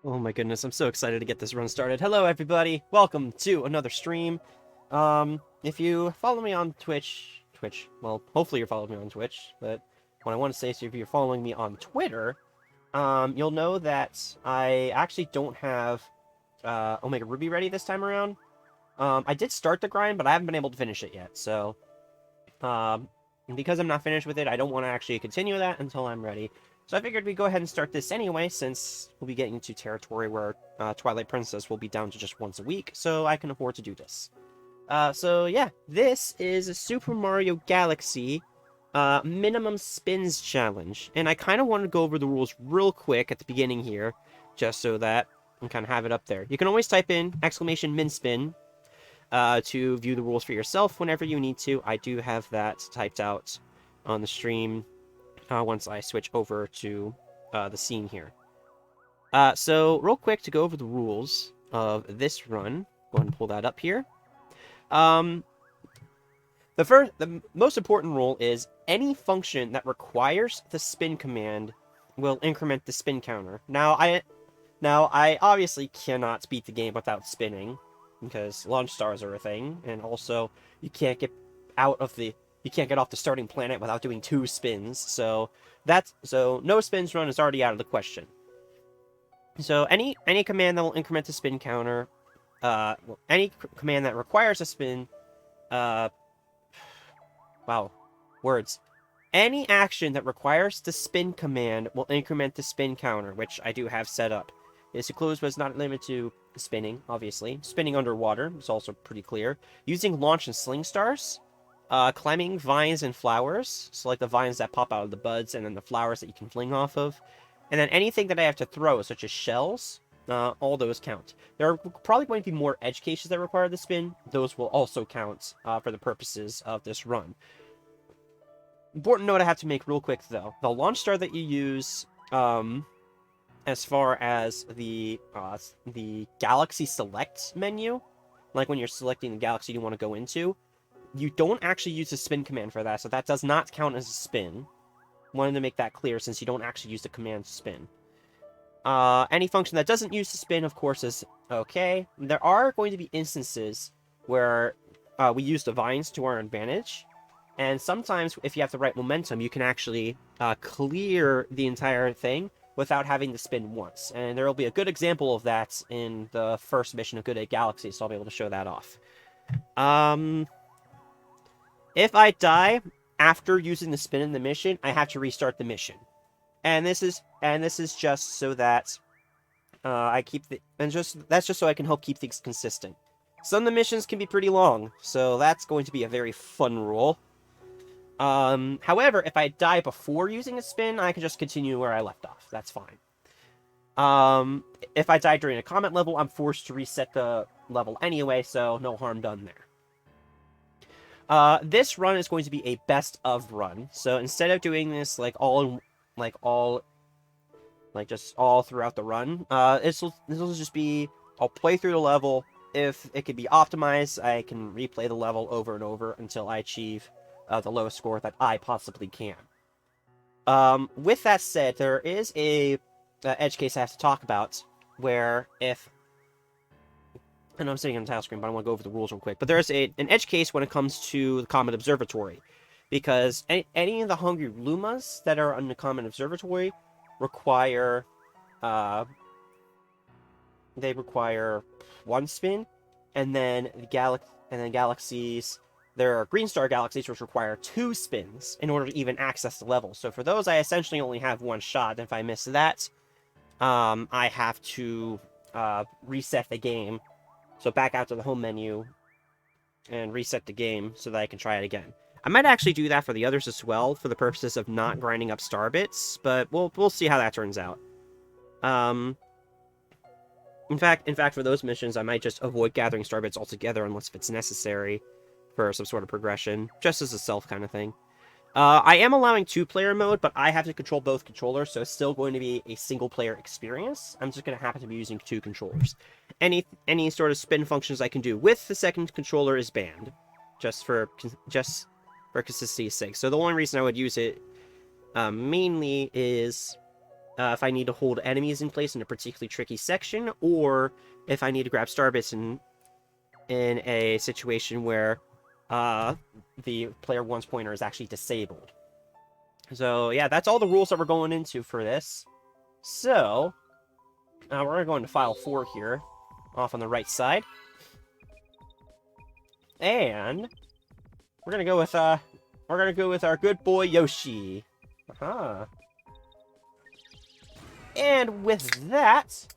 Oh my goodness, I'm so excited to get this run started. Hello everybody, welcome to another stream. If you follow me on Twitch, well, hopefully you're following me on Twitch, but what I want to say is if you're following me on Twitter, you'll know that I actually don't have, Omega Ruby ready this time around. I did start the grind, but I haven't been able to finish it yet, so, um, because I'm not finished with it, I don't want to actually continue that until I'm ready. So I figured we'd go ahead and start this anyway, since we'll be getting into territory where Twilight Princess will be down to just once a week, so I can afford to do this. So yeah, this is a Super Mario Galaxy minimum spins challenge, and I kind of want to go over the rules real quick at the beginning here, just so that I can kind of have it up there. You can always type in exclamation min spin to view the rules for yourself whenever you need to. I do have that typed out on the stream once I switch over to the scene here. So real quick to go over the rules of this run, go ahead and pull that up here. Um, the most important rule is any function that requires the spin command will increment the spin counter. Now I obviously cannot beat the game without spinning, because launch stars are a thing, and also you can't get off the starting planet without doing 2 spins. So no spins run is already out of the question. So any command that will increment the spin counter, any command that requires a spin, wow, words. Any action that requires the spin command will increment the spin counter, which I do have set up. This includes, but is not limited to spinning, obviously. Spinning underwater is also pretty clear. Using launch and sling stars. Climbing vines and flowers. So like the vines that pop out of the buds and then the flowers that you can fling off of. And then anything that I have to throw, such as shells, all those count. There are probably going to be more edge cases that require the spin. Those will also count for the purposes of this run. Important note I have to make real quick, though. The launch star that you use, as far as the Galaxy Select menu, like when you're selecting the galaxy you want to go into, you don't actually use the spin command for that, so that does not count as a spin. Wanted to make that clear since you don't actually use the command spin. Any function that doesn't use the spin, of course, is okay. There are going to be instances where we use the vines to our advantage, and sometimes if you have the right momentum, you can actually clear the entire thing without having to spin once. And there will be a good example of that in the first mission of Good Day Galaxy, so I'll be able to show that off. If I die after using the spin in the mission, I have to restart the mission. And this is just so that I keep that's just so I can help keep things consistent. Some of the missions can be pretty long, so that's going to be a very fun rule. However, if I die before using a spin, I can just continue where I left off. That's fine. If I die during a Comet level, I'm forced to reset the level anyway, so no harm done there. This run is going to be a best of run. So instead of doing this just all throughout the run, this will just be, I'll play through the level. If it can be optimized, I can replay the level over and over until I achieve the lowest score that I possibly can. With that said, there is a edge case I have to talk about, where if... I know I'm sitting on the title screen, but I want to go over the rules real quick. But there's an edge case when it comes to the Comet Observatory. Because any of the Hungry Lumas that are on the Comet Observatory require... they require 1 spin, and then galaxies... There are Green Star galaxies which require 2 spins in order to even access the level. So for those, I essentially only have 1 shot. If I miss that, I have to reset the game. So back out to the home menu and reset the game so that I can try it again. I might actually do that for the others as well, for the purposes of not grinding up star bits, but we'll see how that turns out. In fact, for those missions, I might just avoid gathering star bits altogether unless if it's necessary for some sort of progression, just as a self kind of thing. I am allowing 2-player mode, but I have to control both controllers, so it's still going to be a single-player experience. I'm just going to happen to be using 2 controllers. Any sort of spin functions I can do with the second controller is banned, just for consistency's sake. So the only reason I would use it mainly is if I need to hold enemies in place in a particularly tricky section, or if I need to grab starbits in a situation where the player 1's pointer is actually disabled. So yeah, that's all the rules that we're going into for this. So we're going to go into file 4 here, off on the right side. And we're gonna go with our good boy Yoshi. And with that,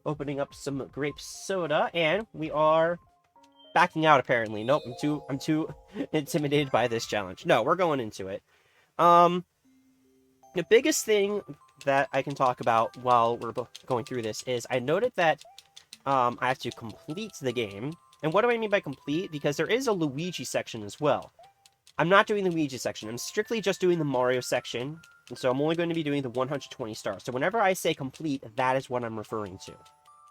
opening up some grape soda, and we are backing out apparently. Nope, I'm too intimidated by this challenge. No, we're going into it. The biggest thing that I can talk about while we're going through this is I noted that I have to complete the game. And what do I mean by complete? Because there is a Luigi section as well. I'm not doing the Luigi section. I'm strictly just doing the Mario section. And so I'm only going to be doing the 120 stars. So whenever I say complete, that is what I'm referring to.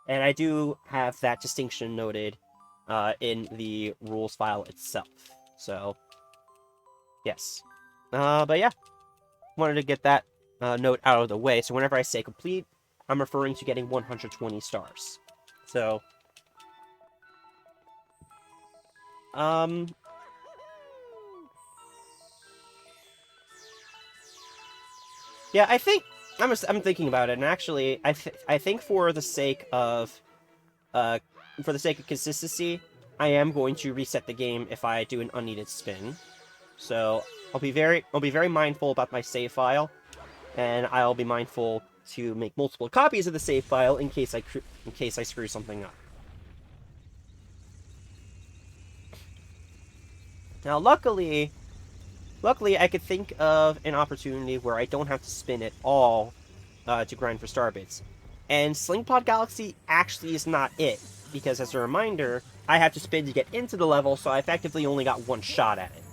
And I do have that distinction noted in the rules file itself. So, yes. But yeah, wanted to get that note out of the way. So whenever I say complete, I'm referring to getting 120 stars. So, yeah, I think I'm thinking about it, and actually, I think for the sake of consistency, I am going to reset the game if I do an unneeded spin. So I'll be very mindful about my save file, and I'll be mindful to make multiple copies of the save file in case I screw something up. Now, luckily, I could think of an opportunity where I don't have to spin at all to grind for starbits. And Sling Pod Galaxy actually is not it, because as a reminder, I have to spin to get into the level, so I effectively only got one shot at it.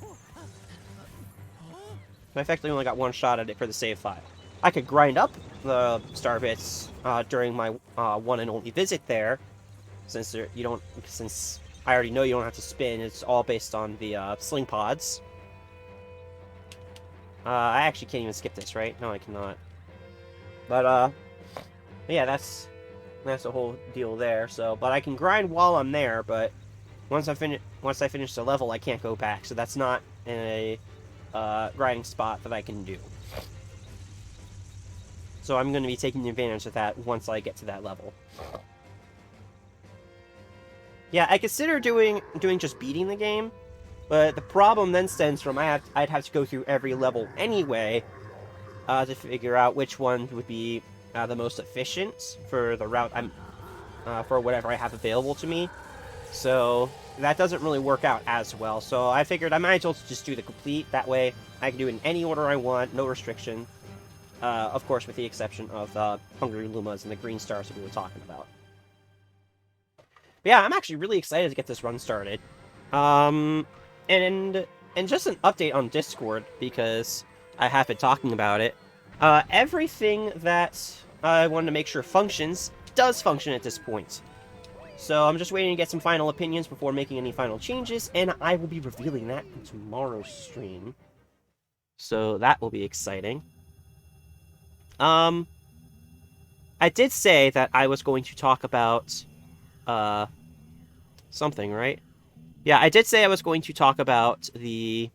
I effectively only got one shot at it for the save file. I could grind up the starbits during my one and only visit there, since I already know you don't have to spin. It's all based on the Sling Pods. I actually can't even skip this, right? No, I cannot. But yeah, that's the whole deal there. So, but I can grind while I'm there. But once I finish the level, I can't go back. So that's not a grinding spot that I can do. So I'm going to be taking advantage of that once I get to that level. Yeah, I consider doing just beating the game, but the problem then stems from I'd have to go through every level anyway to figure out which one would be the most efficient for the route for whatever I have available to me. So that doesn't really work out as well. So I figured I might as well just do the complete. That way I can do it in any order I want, no restriction. Of course, with the exception of the Hungry Lumas and the green stars that we were talking about. But yeah, I'm actually really excited to get this run started. And just an update on Discord, because I have been talking about it. Everything that I wanted to make sure functions does function at this point. So I'm just waiting to get some final opinions before making any final changes, and I will be revealing that in tomorrow's stream. So that will be exciting. I did say that I was going to talk about something, right? Yeah, I did say I was going to talk about the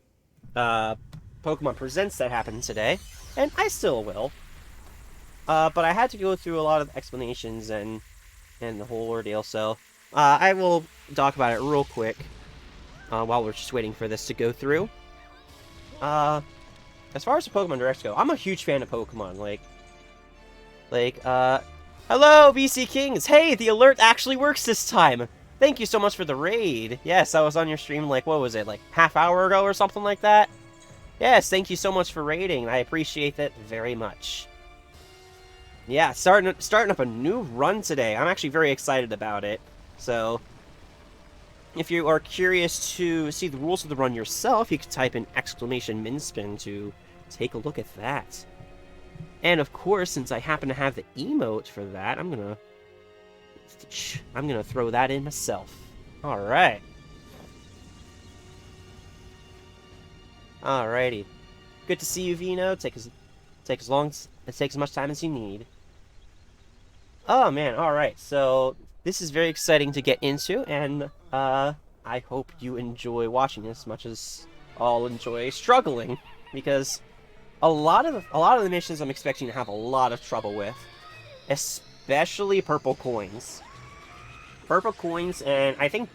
Pokemon Presents that happened today, and I still will. But I had to go through a lot of explanations and the whole ordeal, so I will talk about it real quick while we're just waiting for this to go through. As far as the Pokemon Directs go, I'm a huge fan of Pokemon. Hello, BC Kings! Hey, the alert actually works this time! Thank you so much for the raid. Yes, I was on your stream, what was it, half hour ago or something like that? Yes, thank you so much for raiding. I appreciate that very much. Yeah, starting up a new run today. I'm actually very excited about it. So, if you are curious to see the rules of the run yourself, you can type in !minspin to take a look at that. And of course, since I happen to have the emote for that, I'm gonna throw that in myself. Alright. Alrighty. Good to see you, Vino. Take Take as much time as you need. Oh man, alright, so this is very exciting to get into, and I hope you enjoy watching as much as I'll enjoy struggling, because a lot of the missions I'm expecting to have a lot of trouble with, especially purple coins. Purple coins, and I think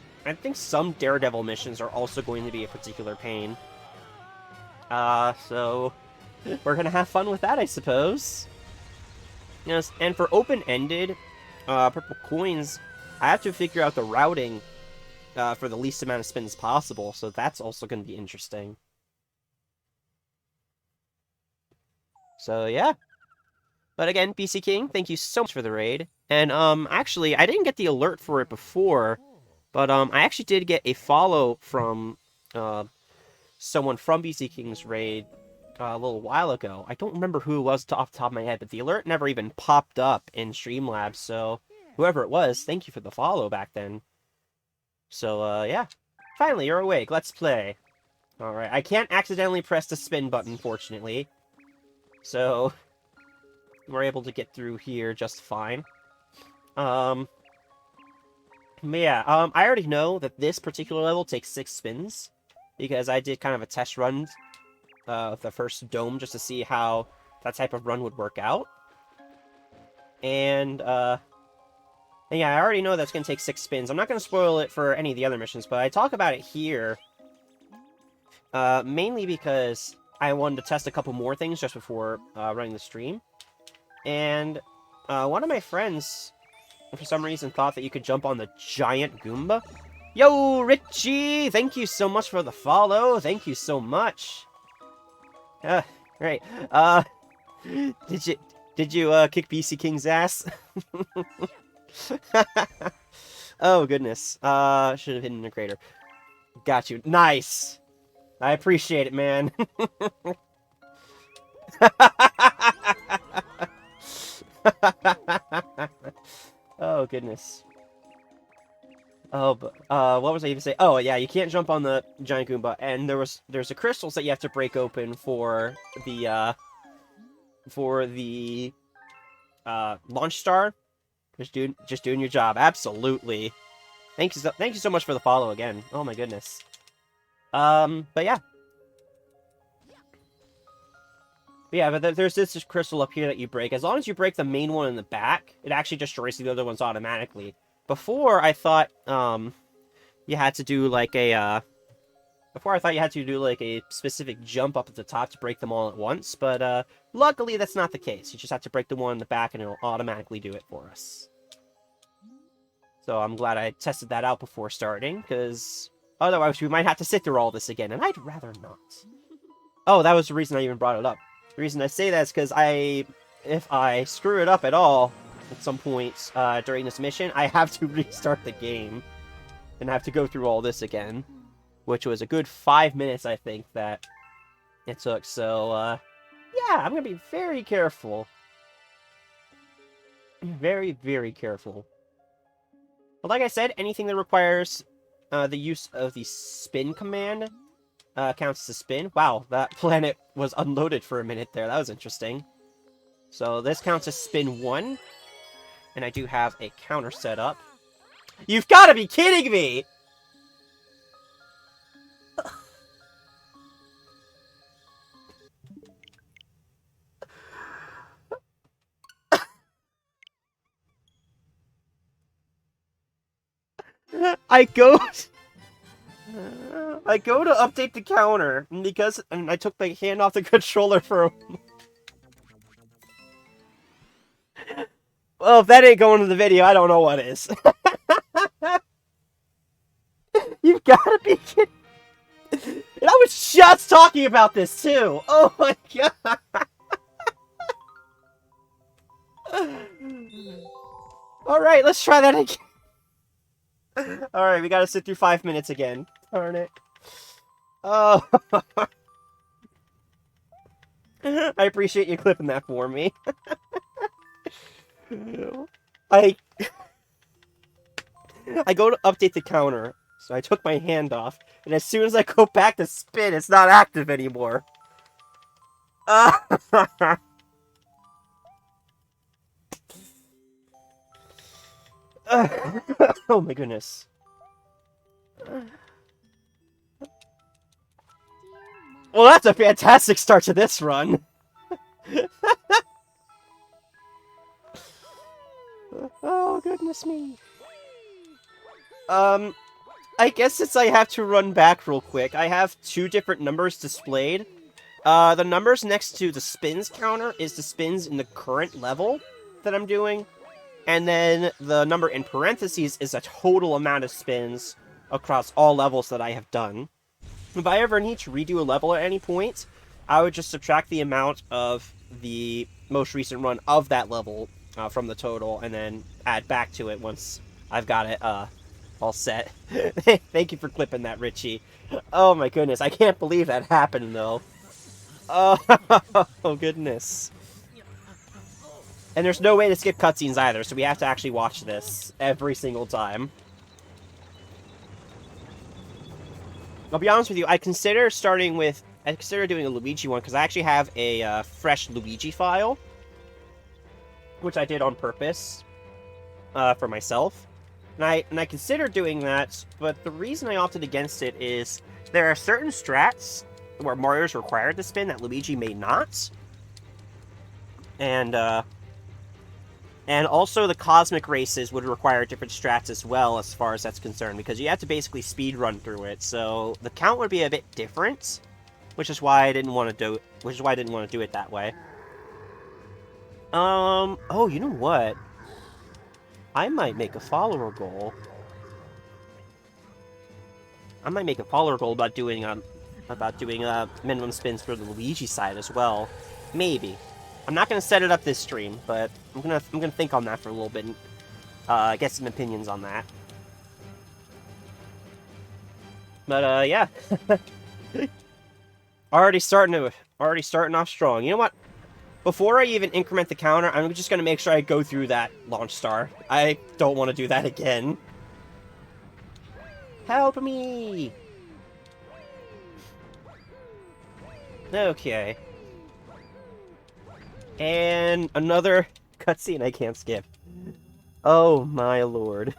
some Daredevil missions are also going to be a particular pain. So we're gonna have fun with that, I suppose. Yes, and for open-ended purple coins, I have to figure out the routing for the least amount of spins possible, so that's also going to be interesting. So, yeah. But again, BC King, thank you so much for the raid. And, actually, I didn't get the alert for it before, but, I actually did get a follow from, someone from BC King's raid a little while ago. I don't remember who it was off the top of my head, but the alert never even popped up in Streamlabs, so whoever it was, thank you for the follow back then. So, yeah. Finally, you're awake. Let's play. Alright, I can't accidentally press the spin button, fortunately. So, we're able to get through here just fine. But yeah, I already know that this particular level takes 6 spins, because I did kind of a test run the first dome just to see how that type of run would work out. And yeah, I already know that's going to take 6 spins. I'm not going to spoil it for any of the other missions, but I talk about it here mainly because I wanted to test a couple more things just before running the stream. And one of my friends, for some reason, thought that you could jump on the giant Goomba. Yo, Richie! Thank you so much for the follow. Thank you so much. Right. Did you kick BC King's ass? Oh goodness. Should have hidden in the crater. Got you. Nice. I appreciate it, man. Oh goodness. Oh, but what was I even saying? Oh yeah, you can't jump on the giant Goomba, and there's the crystals that you have to break open for the launch star. Just doing your job. Absolutely. Thank you so much for the follow again. Oh my goodness. But yeah. But there's this crystal up here that you break. As long as you break the main one in the back, it actually destroys the other ones automatically. Before, I thought, you had to do, like, Before, I thought you had to do, like, a specific jump up at the top to break them all at once, but, luckily, that's not the case. You just have to break the one in the back, and it'll automatically do it for us. So, I'm glad I tested that out before starting, because otherwise we might have to sit through all this again, and I'd rather not. Oh, that was the reason I even brought it up. The reason I say that is because if I screw it up at all, at some point during this mission, I have to restart the game and have to go through all this again, which was a good 5 minutes, I think, that it took. So, yeah, I'm going to be very careful. Very, very careful. But like I said, anything that requires the use of the spin command counts as a spin. Wow, that planet was unloaded for a minute there. That was interesting. So this counts as spin 1. And I do have a counter set up. You've got to be kidding me! I go to update the counter, and I took my hand off the controller for a... Well, if that ain't going to the video, I don't know what is. You've gotta be kidding. And I was just talking about this, too! Oh my god! Alright, let's try that again. Alright, we gotta sit through 5 minutes again. Darn it. Oh. I appreciate you clipping that for me. I go to update the counter, so I took my hand off, and as soon as I go back to spin, it's not active anymore. Oh my goodness. Well, that's a fantastic start to this run. Oh, goodness me. I guess since I have to run back real quick, I have two different numbers displayed. The numbers next to the spins counter is the spins in the current level that I'm doing. And then the number in parentheses is a total amount of spins across all levels that I have done. If I ever need to redo a level at any point, I would just subtract the amount of the most recent run of that level from the total, and then add back to it once I've got it all set. Thank you for clipping that, Richie. Oh my goodness, I can't believe that happened, though. Oh, oh goodness. And there's no way to skip cutscenes either, so we have to actually watch this every single time. I'll be honest with you, I consider doing a Luigi one, because I actually have a fresh Luigi file, which I did on purpose for myself. And I considered doing that, but the reason I opted against it is there are certain strats where Mario's required to spin that Luigi may not. And also the Cosmic Races would require different strats as well, as far as that's concerned, because you have to basically speed run through it. So the count would be a bit different, which is why I didn't want to do it that way. Oh, you know what? I might make a follower goal. I might make a follower goal about doing minimum spins for the Luigi side as well. Maybe. I'm not gonna set it up this stream, but I'm gonna think on that for a little bit and get some opinions on that. But yeah. already starting off strong. You know what? Before I even increment the counter, I'm just gonna make sure I go through that launch star. I don't want to do that again. Help me! Okay. And another cutscene I can't skip. Oh my lord.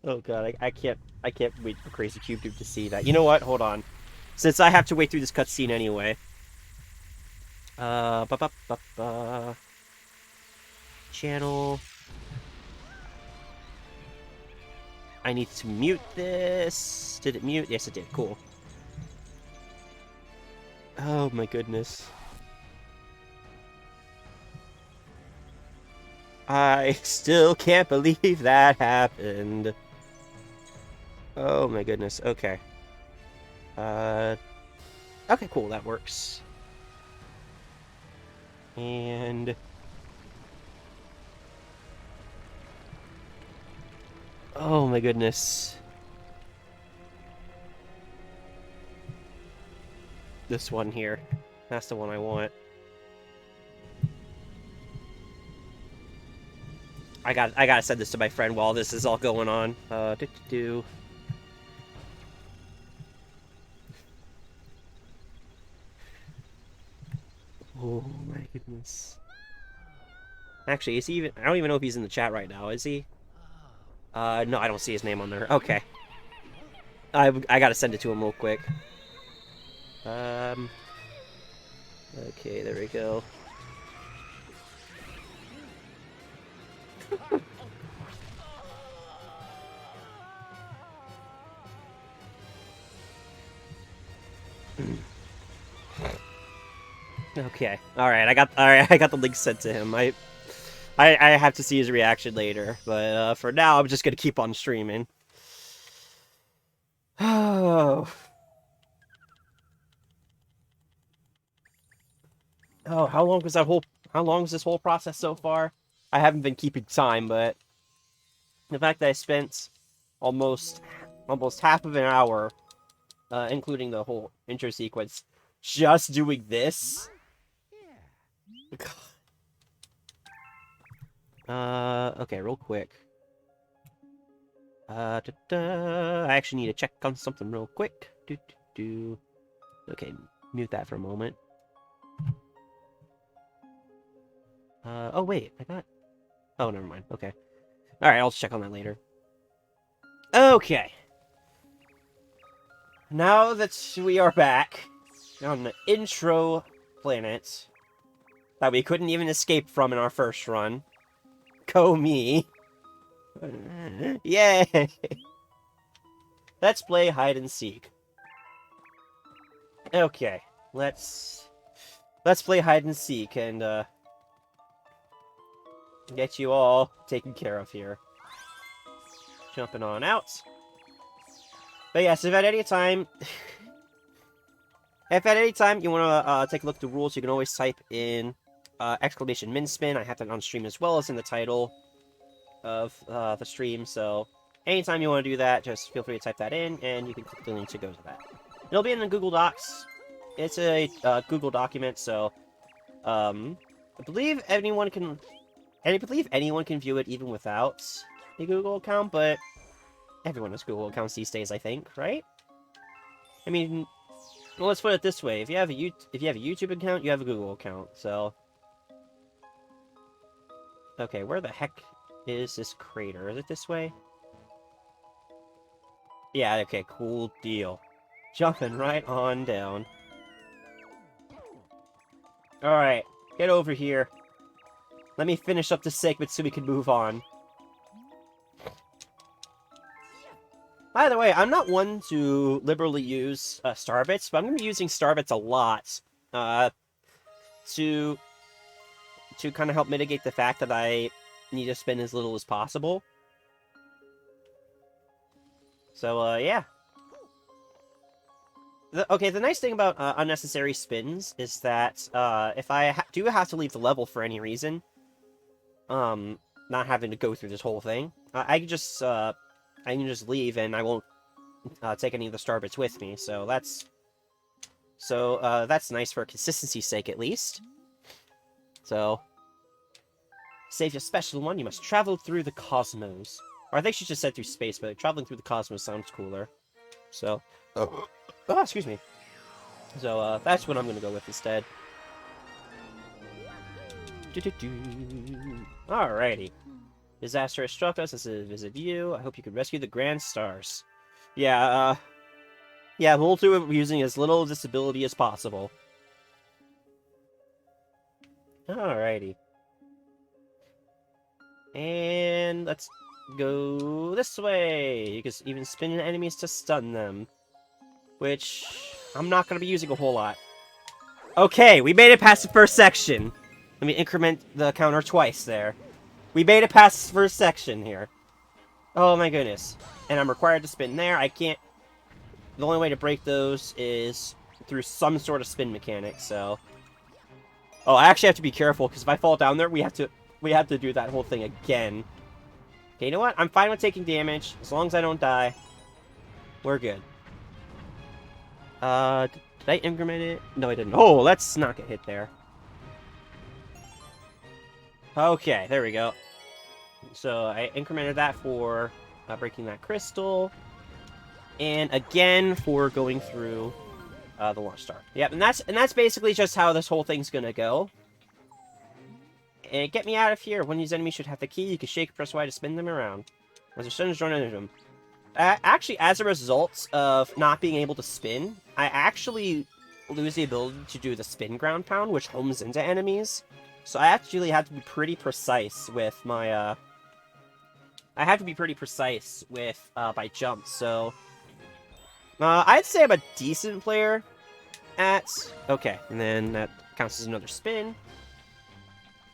Oh god, I can't wait for Crazy Cube Dude to see that. You know what? Hold on. Since I have to wait through this cutscene anyway. Ba ba ba ba. Channel. I need to mute this. Did it mute? Yes, it did. Cool. Oh my goodness. I still can't believe that happened. Oh my goodness. Okay. Okay, cool. That works. And... oh my goodness. This one here. That's the one I want. I gotta send this to my friend while this is all going on. Oh my goodness. Actually, is he even... I don't even know if he's in the chat right now, is he? No, I don't see his name on there. Okay. I gotta send it to him real quick. Okay, there we go. Okay. Alright, I got the link sent to him. I have to see his reaction later, but for now I'm just gonna keep on streaming. Oh. Oh, how long was this whole process so far? I haven't been keeping time, but the fact that I spent almost half of an hour, including the whole intro sequence, just doing this. Okay, real quick. I actually need to check on something real quick. Okay, mute that for a moment. Oh wait, I got... Oh, never mind. Okay. Alright, I'll check on that later. Okay. Now that we are back on the intro planet that we couldn't even escape from in our first run. Go me. Yay! Let's play hide and seek. Okay, let's play hide and seek and get you all taken care of here. Jumping on out. But yes, if at any time you want to take a look at the rules, you can always type in exclamation min spin. I have that on stream as well as in the title of the stream, so anytime you want to do that, just feel free to type that in, and you can click the link to go to that. It'll be in the Google Docs. It's a Google document, so I believe anyone can view it even without a Google account, but everyone has Google accounts these days, I think, right? I mean, well, let's put it this way: if you have a YouTube account, you have a Google account. So, okay, where the heck is this crater? Is it this way? Yeah. Okay. Cool deal. Jumping right on down. All right, get over here. Let me finish up this segment so we can move on. By the way, I'm not one to liberally use Starbits, but I'm going to be using Starbits a lot to kind of help mitigate the fact that I need to spend as little as possible. So, yeah. Okay, the nice thing about unnecessary spins is that if I do have to leave the level for any reason, not having to go through this whole thing, I can just leave and I won't take any of the Starbits with me. So that's nice for consistency's sake, at least. So, save your special one. You must travel through the cosmos. Or I think she just said through space, but traveling through the cosmos sounds cooler. So, oh, excuse me. So that's what I'm gonna go with instead. Alrighty. Disaster has struck us. This is a visit you. I hope you can rescue the Grand Stars. Yeah, yeah, we'll do it using as little disability as possible. Alrighty. And let's go this way. You can even spin enemies to stun them. Which I'm not going to be using a whole lot. Okay, we made it past the first section. Let me increment the counter twice there. We made it past the first section here. Oh my goodness. And I'm required to spin there. I can't... The only way to break those is through some sort of spin mechanic, so... Oh, I actually have to be careful, because if I fall down there, we have to do that whole thing again. Okay, you know what? I'm fine with taking damage. As long as I don't die, we're good. Did I increment it? No, I didn't. Oh, let's not get hit there. Okay, there we go. So I incremented that for breaking that crystal, and again for going through the launch star. Yep, and that's basically just how this whole thing's gonna go. And get me out of here. When these enemies should have the key, you can shake, press Y to spin them around. As the stones run into them. Actually, as a result of not being able to spin, I actually lose the ability to do the spin ground pound, which homes into enemies. So I actually have to be pretty precise with my, my jumps, so... I'd say I'm a decent player at... Okay, and then that counts as another spin.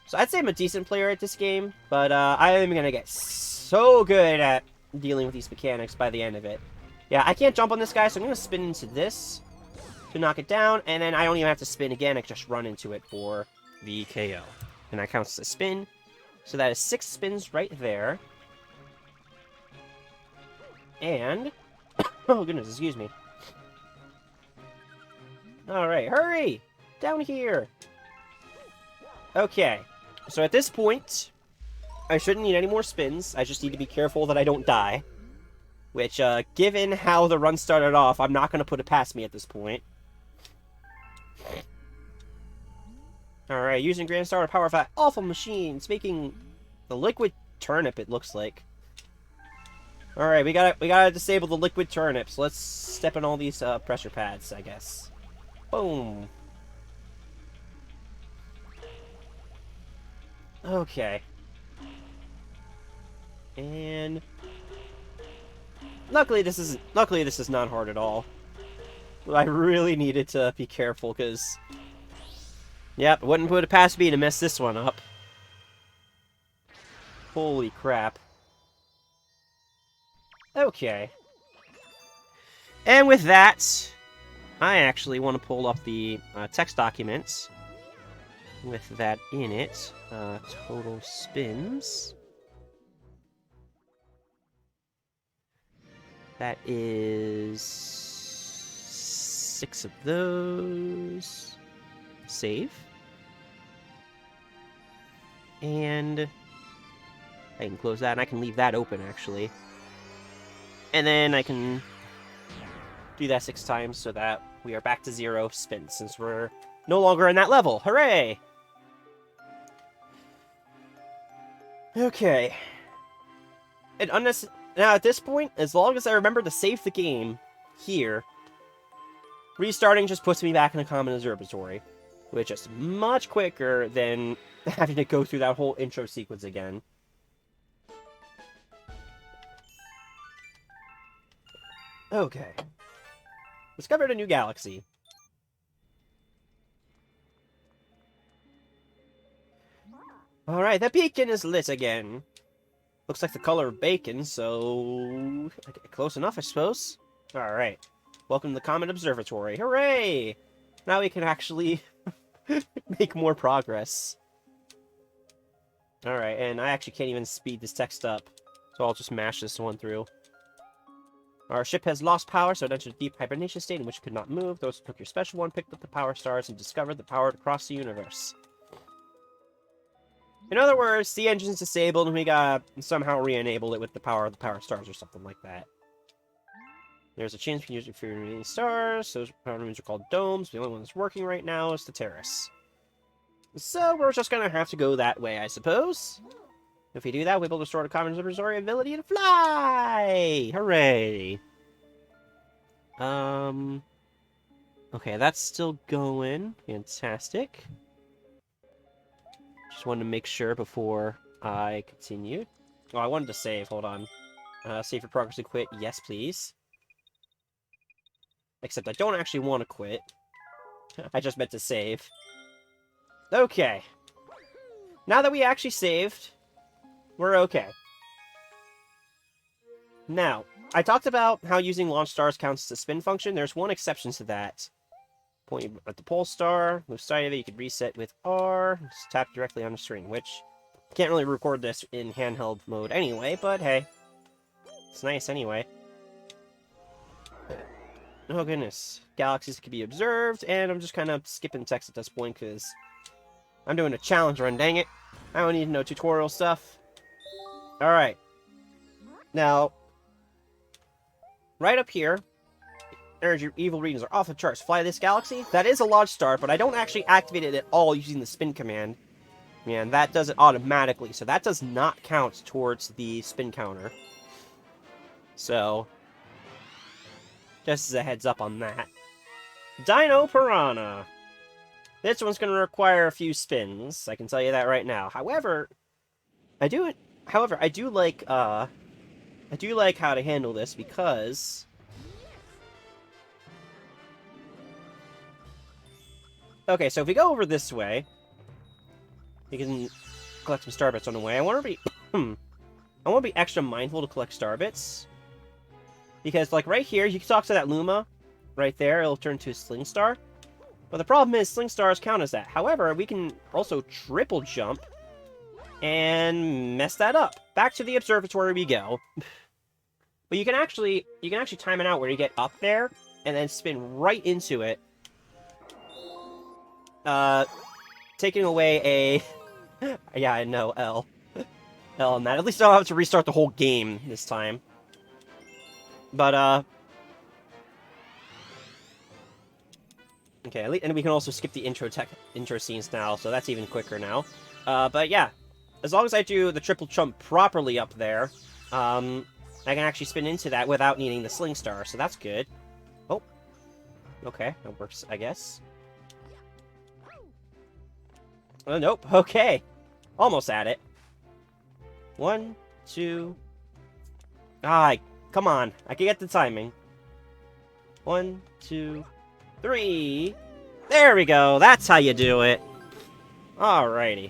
So I'd say I'm a decent player at this game, but I am gonna get so good at dealing with these mechanics by the end of it. Yeah, I can't jump on this guy, so I'm gonna spin into this to knock it down, and then I don't even have to spin again, I can just run into it for the KO. And that counts as a spin. So that is 6 spins right there. And... oh goodness, excuse me. Alright, hurry! Down here! Okay, so at this point, I shouldn't need any more spins. I just need to be careful that I don't die. Which, given how the run started off, I'm not going to put it past me at this point. Alright, using Grand Star to power 5 awful machines, making the liquid turnip, it looks like. Alright, we gotta disable the liquid turnips. Let's step on all these pressure pads, I guess. Boom. Okay. And luckily this is not hard at all. But I really needed to be careful because yep, wouldn't put it past me to mess this one up. Holy crap. Okay. And with that, I actually want to pull up the text documents with that in it. Total spins. That is 6 of those. Save. And I can close that, and I can leave that open, actually. And then I can do that 6 times so that we are back to 0 spins, since we're no longer in that level. Hooray! Okay. And now, at this point, as long as I remember to save the game here, restarting just puts me back in the Comet Observatory, which is much quicker than having to go through that whole intro sequence again. Okay. Discovered a new galaxy. Alright, that beacon is lit again. Looks like the color of bacon, so close enough, I suppose. Alright. Welcome to the Comet Observatory. Hooray! Now we can actually make more progress. Alright, and I actually can't even speed this text up, so I'll just mash this one through. Our ship has lost power, so it entered a deep hibernation state in which it could not move. Those who took your special one picked up the power stars and discovered the power across the universe. In other words, the engine's disabled and we gotta somehow re-enable it with the power of the power stars or something like that. There's a chance we can use it for remaining stars. Those power rooms are called domes. The only one that's working right now is the terrace. So we're just gonna have to go that way, I suppose. If we do that, we'll be able to restore the Comet Observatory ability to fly! Hooray! Okay, that's still going. Fantastic. Just wanted to make sure before I continued. Oh, I wanted to save. Hold on. Save for progress and quit. Yes, please. Except I don't actually want to quit. I just meant to save. Okay. Now that we actually saved, we're okay. Now, I talked about how using launch stars counts as a spin function. There's one exception to that. Point at the pole star, move side of it, you can reset with R, just tap directly on the screen, which can't really record this in handheld mode anyway, but hey, it's nice anyway. Oh goodness, galaxies can be observed, and I'm just kind of skipping text at this point because I'm doing a challenge run, dang it. I don't need no tutorial stuff. Alright. Now, right up here, energy evil readings are off the charts. Fly this galaxy? That is a launch star, but I don't actually activate it at all using the spin command. And that does it automatically, so that does not count towards the spin counter. So, just as a heads up on that. Dino Piranha. This one's going to require a few spins, I can tell you that right now. However, I do like how to handle this because okay, so if we go over this way, we can collect some star bits on the way. I want to be I want to be extra mindful to collect star bits because, like right here, you can talk to that Luma right there. It'll turn to a Sling Star, but the problem is Sling Stars count as that. However, we can also triple jump and mess that up. Back to the observatory we go. But you can actually time it out where you get up there and then spin right into it. Taking away a yeah, I know, L on that. At least I don't have to restart the whole game this time. But Okay, and we can also skip the intro scenes now, so that's even quicker now. But yeah, as long as I do the triple jump properly up there, I can actually spin into that without needing the Sling Star, so that's good. Oh, okay, that works, I guess. Oh, nope, okay. Almost at it. 1, 2... Ah, come on, I can get the timing. 1, 2, 3... There we go, that's how you do it. Alrighty.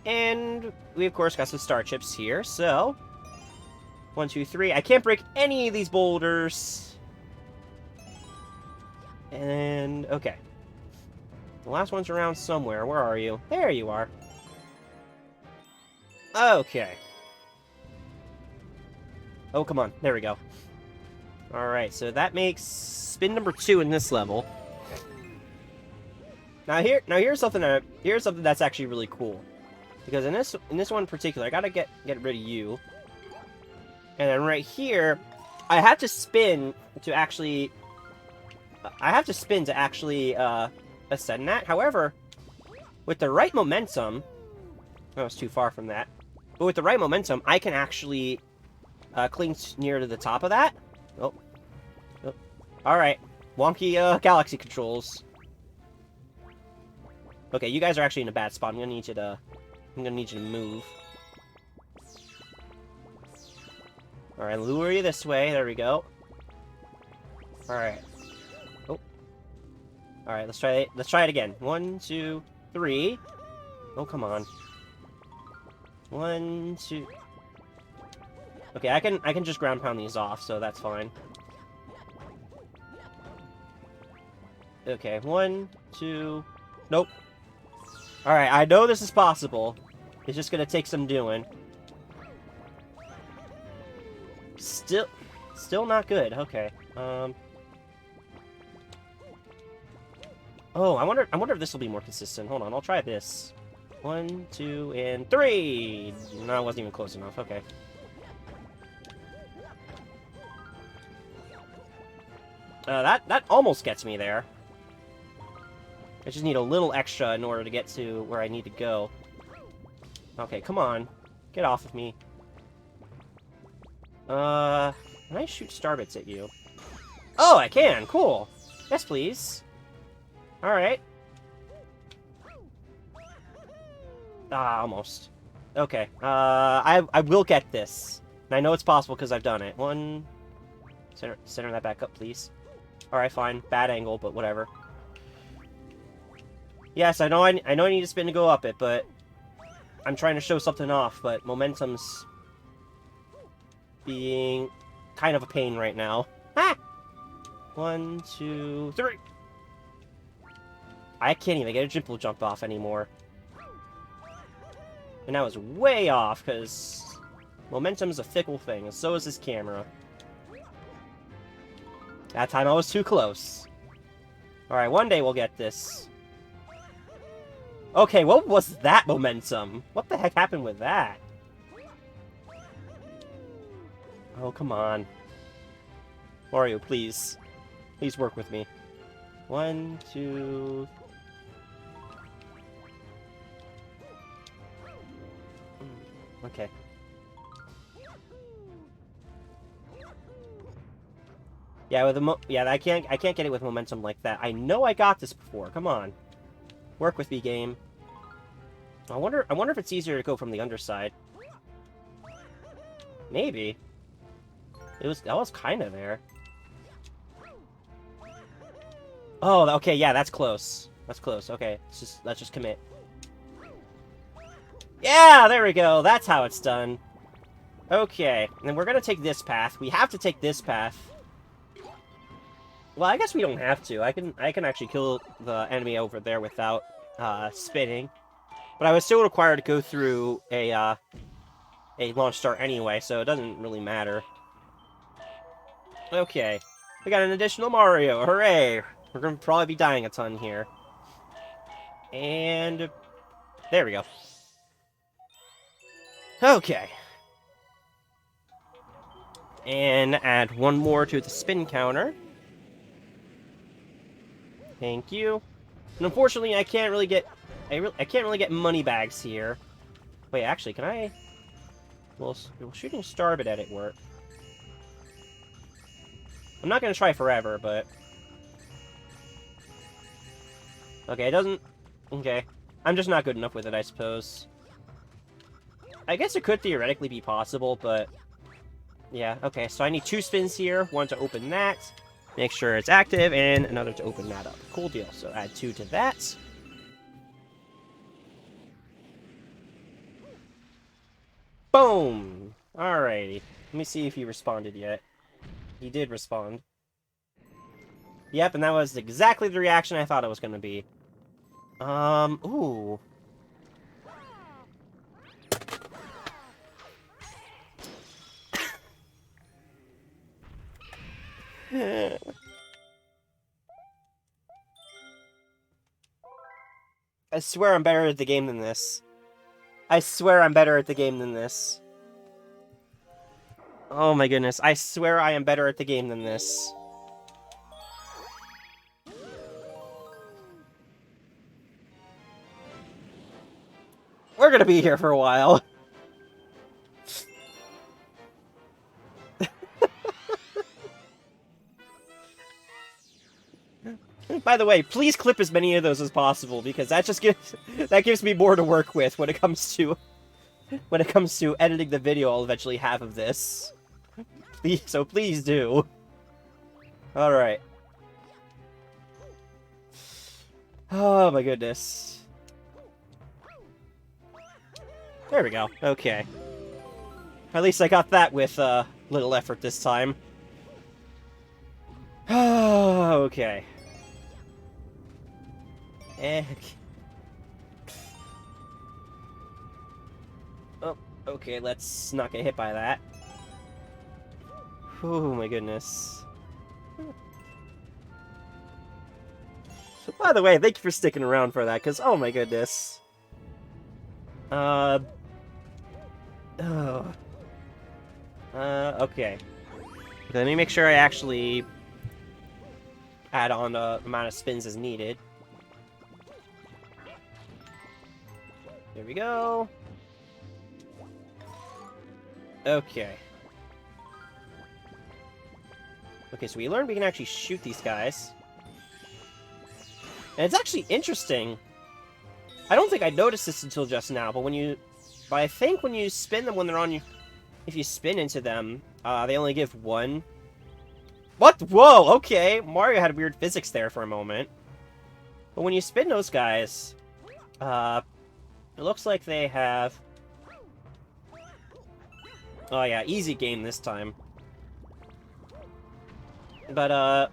And we, of course, got some star chips here, so... 1, 2, 3. I can't break any of these boulders. And, okay. The last one's around somewhere. Where are you? There you are. Okay. Oh, come on. There we go. Alright, so that makes spin number 2 in this level. Now here's something that's actually really cool. Because in this one in particular, I gotta get rid of you. And then right here, I have to spin to actually ascend that. However, with the right momentum, I was too far from that. But with the right momentum, I can actually cling near to the top of that. Oh. Alright. Wonky galaxy controls. Okay, you guys are actually in a bad spot. I'm gonna need you to move. Alright, lure you this way. There we go. Alright. Oh. Alright, let's try it again. 1, 2, 3. Oh, come on. 1, 2. Okay, I can just ground pound these off, so that's fine. Okay, 1, 2. Nope. Alright, I know this is possible. It's just gonna take some doing. Still not good. Okay. Oh, I wonder if this will be more consistent. Hold on, I'll try this. 1, 2, and 3! No, it wasn't even close enough. Okay. That almost gets me there. I just need a little extra in order to get to where I need to go. Okay, come on. Get off of me. Can I shoot starbits at you? Oh, I can! Cool! Yes, please. Alright. Ah, almost. Okay, I will get this. And I know it's possible because I've done it. 1... Center that back up, please. Alright, fine. Bad angle, but whatever. Yes, I know I need to spin to go up it, but... I'm trying to show something off, but momentum's... being... kind of a pain right now. Ah! 1, 2, 3! I can't even get a triple jump off anymore. And that was way off, because... momentum's a fickle thing, and so is this camera. That time I was too close. Alright, one day we'll get this. Okay, what was that momentum? What the heck happened with that? Oh, come on. Mario, please. Please work with me. 1, 2... Okay. Yeah, I can't get it with momentum like that. I know I got this before. Come on. Work with me, game. I wonder if it's easier to go from the underside. Maybe. That was kind of there. Oh, okay, yeah, that's close. That's close. Okay, let's just commit. Yeah, there we go. That's how it's done. Okay, and then we're gonna take this path. We have to take this path. Well, I guess we don't have to. I can actually kill the enemy over there without spinning. But I was still required to go through a launch star anyway, so it doesn't really matter. Okay. We got an additional Mario. Hooray! We're gonna probably be dying a ton here. And there we go. Okay. And add one more to the spin counter. Thank you. And unfortunately, I can't really get... I can't really get money bags here. Wait, actually, can I... Will shooting Starbit at it work? I'm not gonna try forever, but... Okay, it doesn't... Okay. I'm just not good enough with it, I suppose. I guess it could theoretically be possible, but... Yeah, okay, so I need 2 spins here. One to open that, make sure it's active, and another to open that up. Cool deal. So add 2 to that. Boom! Alrighty. Let me see if he responded yet. He did respond. Yep, and that was exactly the reaction I thought it was going to be. Ooh. I swear I'm better at the game than this. I swear I'm better at the game than this. Oh my goodness, I swear I am better at the game than this. We're gonna be here for a while. By the way, please clip as many of those as possible, because that just gives me more to work with when it comes to editing the video I'll eventually have of this. So please do. Alright. Oh my goodness. There we go. Okay. At least I got that with little effort this time. Okay. Oh, okay, let's not get hit by that. Oh my goodness. By the way, thank you for sticking around for that, because oh my goodness. Okay. Let me make sure I actually add on the amount of spins as needed. There we go. Okay. Okay, so we learned we can actually shoot these guys. And it's actually interesting. I don't think I noticed this until just now, but I think when you spin them when they're on you, if you spin into them, they only give 1. What? Whoa, okay. Mario had weird physics there for a moment. But when you spin those guys, it looks like they have... Oh yeah, easy game this time. But,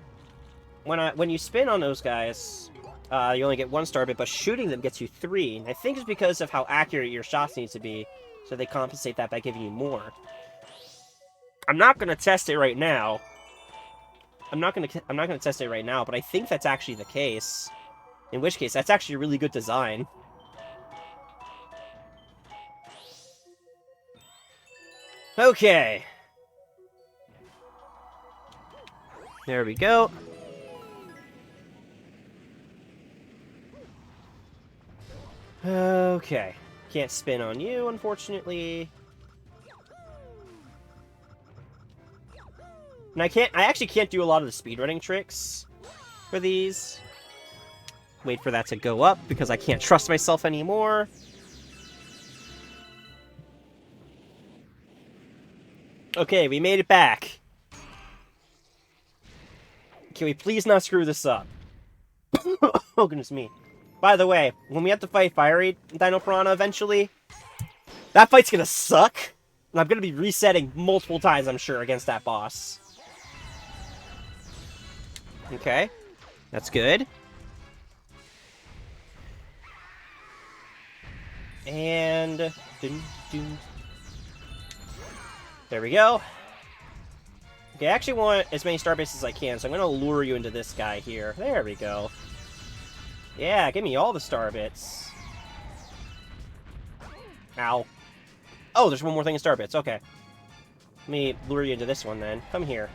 when you spin on those guys, you only get 1 star bit, but shooting them gets you 3. And I think it's because of how accurate your shots need to be, so they compensate that by giving you more. I'm not gonna test it right now. I'm not gonna test it right now, but I think that's actually the case. In which case, that's actually a really good design. Okay. There we go. Okay. Can't spin on you, unfortunately. And I actually can't do a lot of the speedrunning tricks for these. Wait for that to go up, because I can't trust myself anymore. Okay, we made it back. Can we please not screw this up? Oh, goodness me. By the way, when we have to fight Fiery Dino Piranha eventually, that fight's gonna suck. And I'm gonna be resetting multiple times, I'm sure, against that boss. Okay. That's good. And... There we go. Okay, I actually want as many star bases as I can, so I'm gonna lure you into this guy here. There we go. Yeah, give me all the star bits. Ow. Oh, there's one more thing in star bits. Okay. me lure you into this one then. Come here.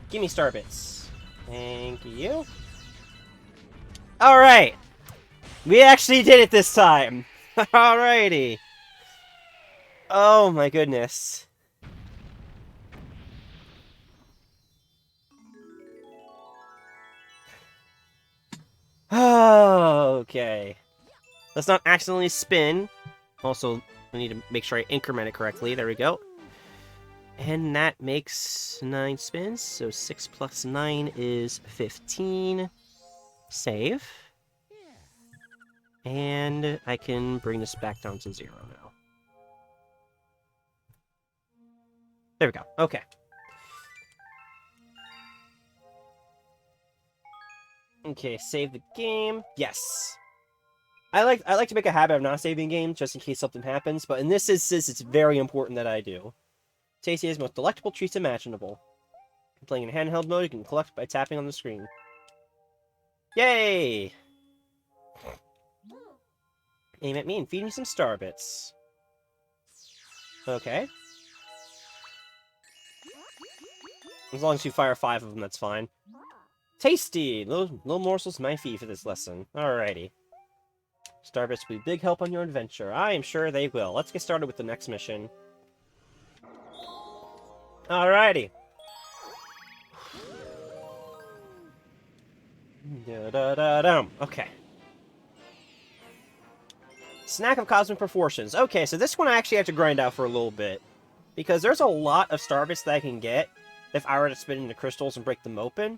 Give me star bits. Thank you. Alright! We actually did it this time! Alrighty! Oh my goodness. Okay. Let's not accidentally spin. Also, I need to make sure I increment it correctly. There we go. And that makes 9 spins, so 6 plus 9 is 15. Save. And I can bring this back down to 0 now. There we go. Okay. Okay, save the game. Yes. I like to make a habit of not saving games just in case something happens, but in this instance, it's very important that I do. Tastiest, most delectable treats imaginable. Playing in handheld mode, you can collect by tapping on the screen. Yay! Aim at me and feed me some star bits. Okay. As long as you fire 5 of them, that's fine. Tasty! Little morsels my fee for this lesson. Alrighty. Star bits will be big help on your adventure. I am sure they will. Let's get started with the next mission. Alrighty. Da-da-da-dum. Okay. Snack of cosmic proportions. Okay, so this one I actually have to grind out for a little bit. Because there's a lot of star bits that I can get if I were to spin into crystals and break them open.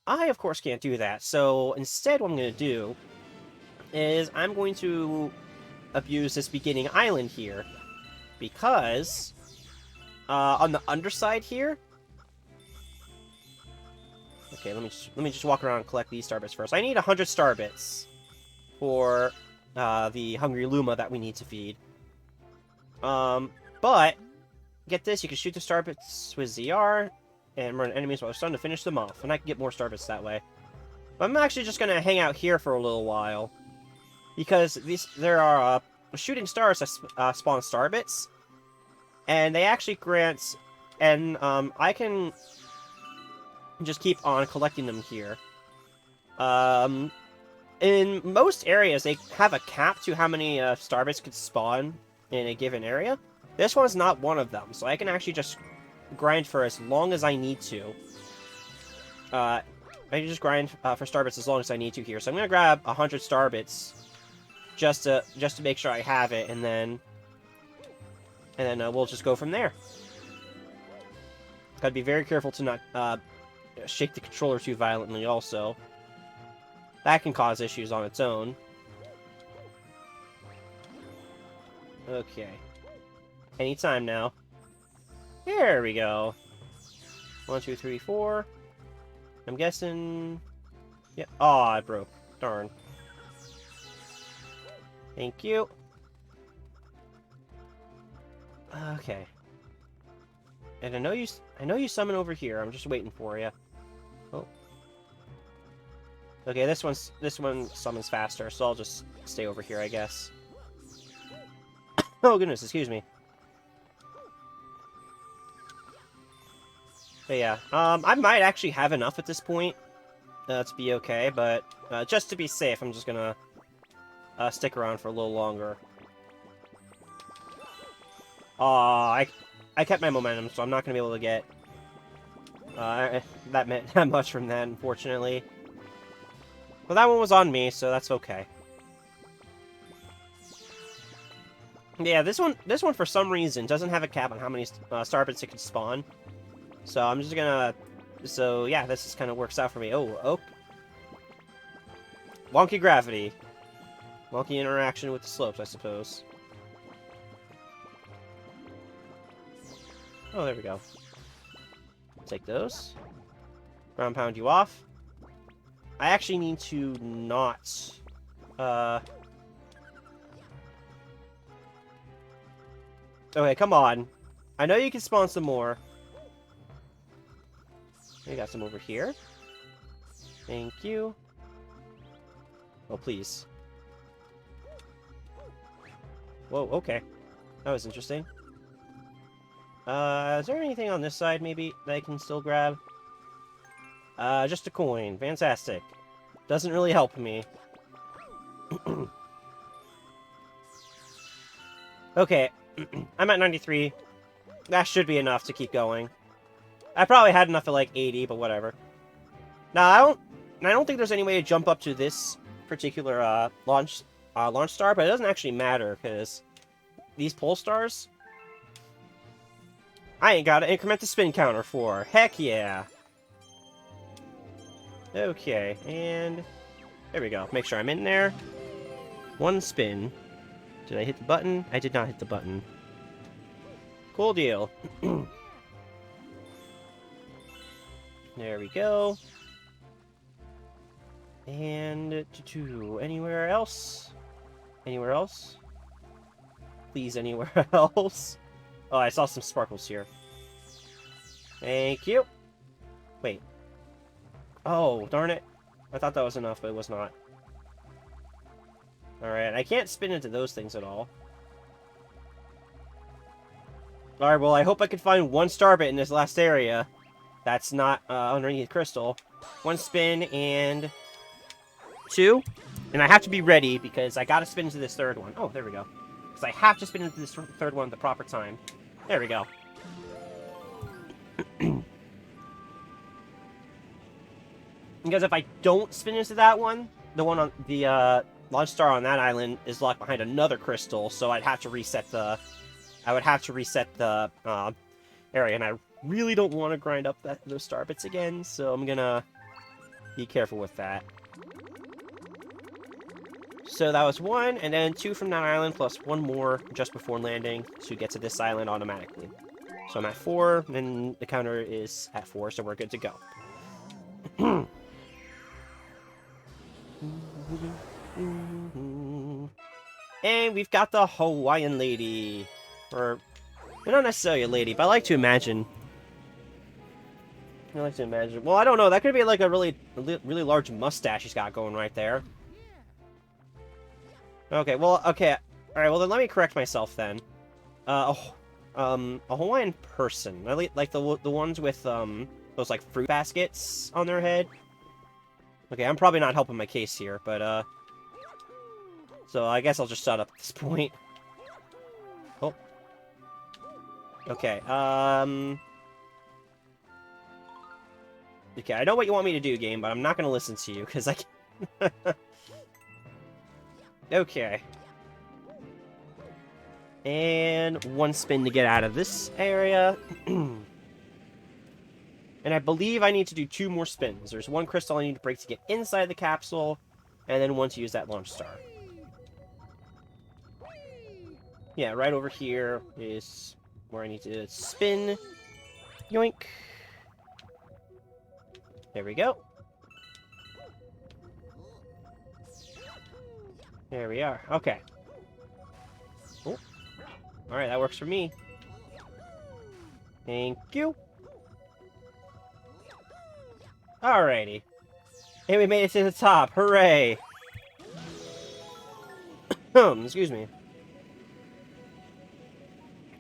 I, of course, can't do that. So instead what I'm going to do is I'm going to abuse this beginning island here. Because on the underside here... Okay, let me just walk around and collect these star bits first. I need 100 star bits for the hungry Luma that we need to feed. But get this, you can shoot the star bits with ZR and run enemies while they're stunned to finish them off, and I can get more star bits that way. But I'm actually just gonna hang out here for a little while because there are shooting stars that spawn star bits, and they actually grant, and I can just keep on collecting them here. In most areas, they have a cap to how many star bits could spawn in a given area. This one's not one of them, so I can actually just grind for as long as I need to. I can just grind for star bits as long as I need to here. So I'm gonna grab 100 star bits just to make sure I have it, and then we'll just go from there. Gotta be very careful to not shake the controller too violently. Also, that can cause issues on its own. Okay. Anytime now. There we go. 1, 2, 3, 4. I'm guessing... Yeah. Oh, I broke. Darn. Thank you. Okay. And I know you summon over here. I'm just waiting for you. Oh. Okay, this one summons faster, so I'll just stay over here, I guess. Oh goodness, excuse me. But yeah, I might actually have enough at this point to be okay, but just to be safe, I'm just gonna stick around for a little longer. I kept my momentum, so I'm not gonna be able to get that much from that, unfortunately. Well, that one was on me, so that's okay. Yeah, this one for some reason doesn't have a cap on how many star bits it can spawn. So I'm just gonna... So yeah, this just kind of works out for me. Oh. Wonky gravity. Wonky interaction with the slopes, I suppose. Oh, there we go. Take those. Ground pound you off. I actually need to not... Okay, come on. I know you can spawn some more. We got some over here. Thank you. Oh, please. Whoa, okay. That was interesting. Is there anything on this side, maybe, that I can still grab? Just a coin. Fantastic. Doesn't really help me. Okay. I'm at 93. That should be enough to keep going. I probably had enough at, like, 80, but whatever. Now, I don't think there's any way to jump up to this particular, launch star, but it doesn't actually matter, because these pole stars, I ain't got to increment the spin counter for. Heck yeah. Okay, and there we go. Make sure I'm in there. One spin. Did I hit the button? I did not hit the button. Cool deal. There we go. And anywhere else? Anywhere else? Please, anywhere else? Oh, I saw some sparkles here. Thank you. Wait. Oh, darn it. I thought that was enough, but it was not. Alright, I can't spin into those things at all. Alright, well, I hope I can find one star bit in this last area. That's not underneath crystal. One spin and 2. And I have to be ready because I gotta spin into this third one. Oh, there we go. Because I have to spin into this third one at the proper time. There we go. Because if I don't spin into that one, the one on the launch star on that island is locked behind another crystal, so I'd have to reset the... I would have to reset the area, and I really don't want to grind up those star bits again, so I'm gonna be careful with that. So that was 1, and then 2 from that island, plus 1 more just before landing to get to this island automatically. So I'm at 4, and the counter is at 4, so we're good to go. And we've got the Hawaiian lady. Or, not necessarily a lady, but I like to imagine. Well, I don't know. That could be like a really large mustache he's got going right there. Okay, well, okay. Alright, well then let me correct myself then. A Hawaiian person. Like the ones with, those like fruit baskets on their head. Okay, I'm probably not helping my case here, but, so I guess I'll just shut up at this point. Oh. Okay, okay, I know what you want me to do, game, but I'm not gonna listen to you, because I can't... Okay. And 1 spin to get out of this area. And I believe I need to do 2 more spins. There's 1 crystal I need to break to get inside the capsule, and then 1 to use that launch star. Yeah, right over here is where I need to spin. Yoink. There we go. There we are. Okay. Oh. Alright, that works for me. Thank you. Alrighty. Hey, we made it to the top. Hooray! Excuse me.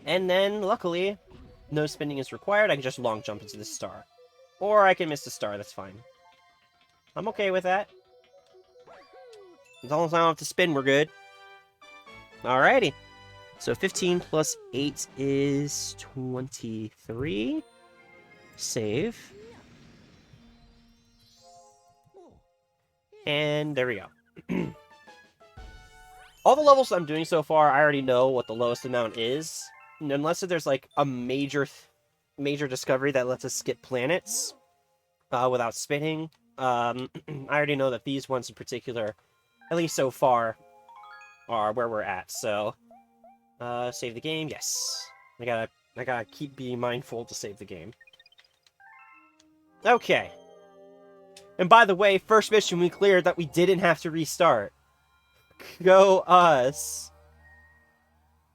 And then, luckily, no spinning is required. I can just long jump into the star. Or I can miss the star, that's fine. I'm okay with that. As long as I don't have to spin, we're good. Alrighty. So 15 plus 8 is 23. Save. And there we go. All the levels I'm doing so far, I already know what the lowest amount is. And unless there's like a major discovery that lets us skip planets without spinning. I already know that these ones in particular, at least so far, are where we're at. So, save the game. Yes, I gotta keep being mindful to save the game. Okay. And by the way, first mission we cleared that we didn't have to restart. Go us.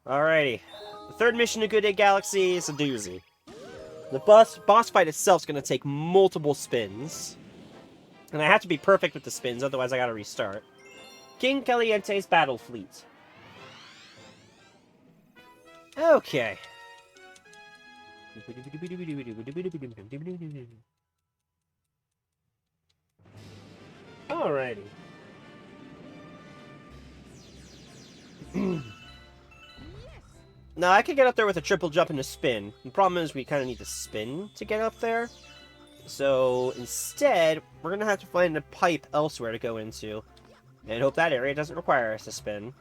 Alrighty. The third mission to Good Day Galaxy is a doozy. The boss fight itself is going to take multiple spins. And I have to be perfect with the spins, otherwise I gotta restart. King Caliente's Battle Fleet. Okay. Alrighty. Now, I could get up there with a triple jump and a spin. The problem is we kind of need to spin to get up there. So, instead, we're going to have to find a pipe elsewhere to go into. And hope that area doesn't require us to spin.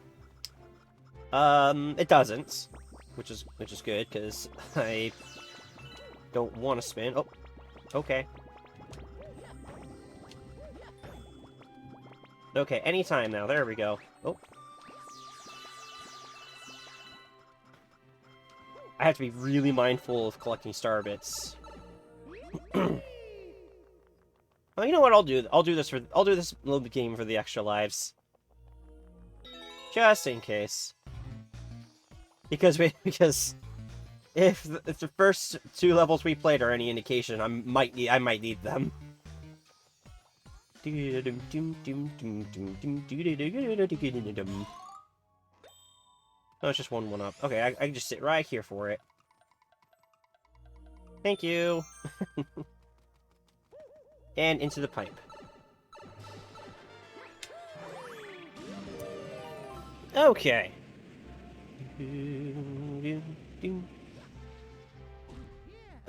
It doesn't. Which is good, because I don't want to spin. Oh, okay. Okay, anytime now. There we go. Oh. I have to be really mindful of collecting star bits. Oh, you know what? I'll do this little game for the extra lives, just in case. Because if the first 2 levels we played are any indication, I might need them. Oh, it's just one up. Okay, I can just sit right here for it. Thank you. And into the pipe. Okay.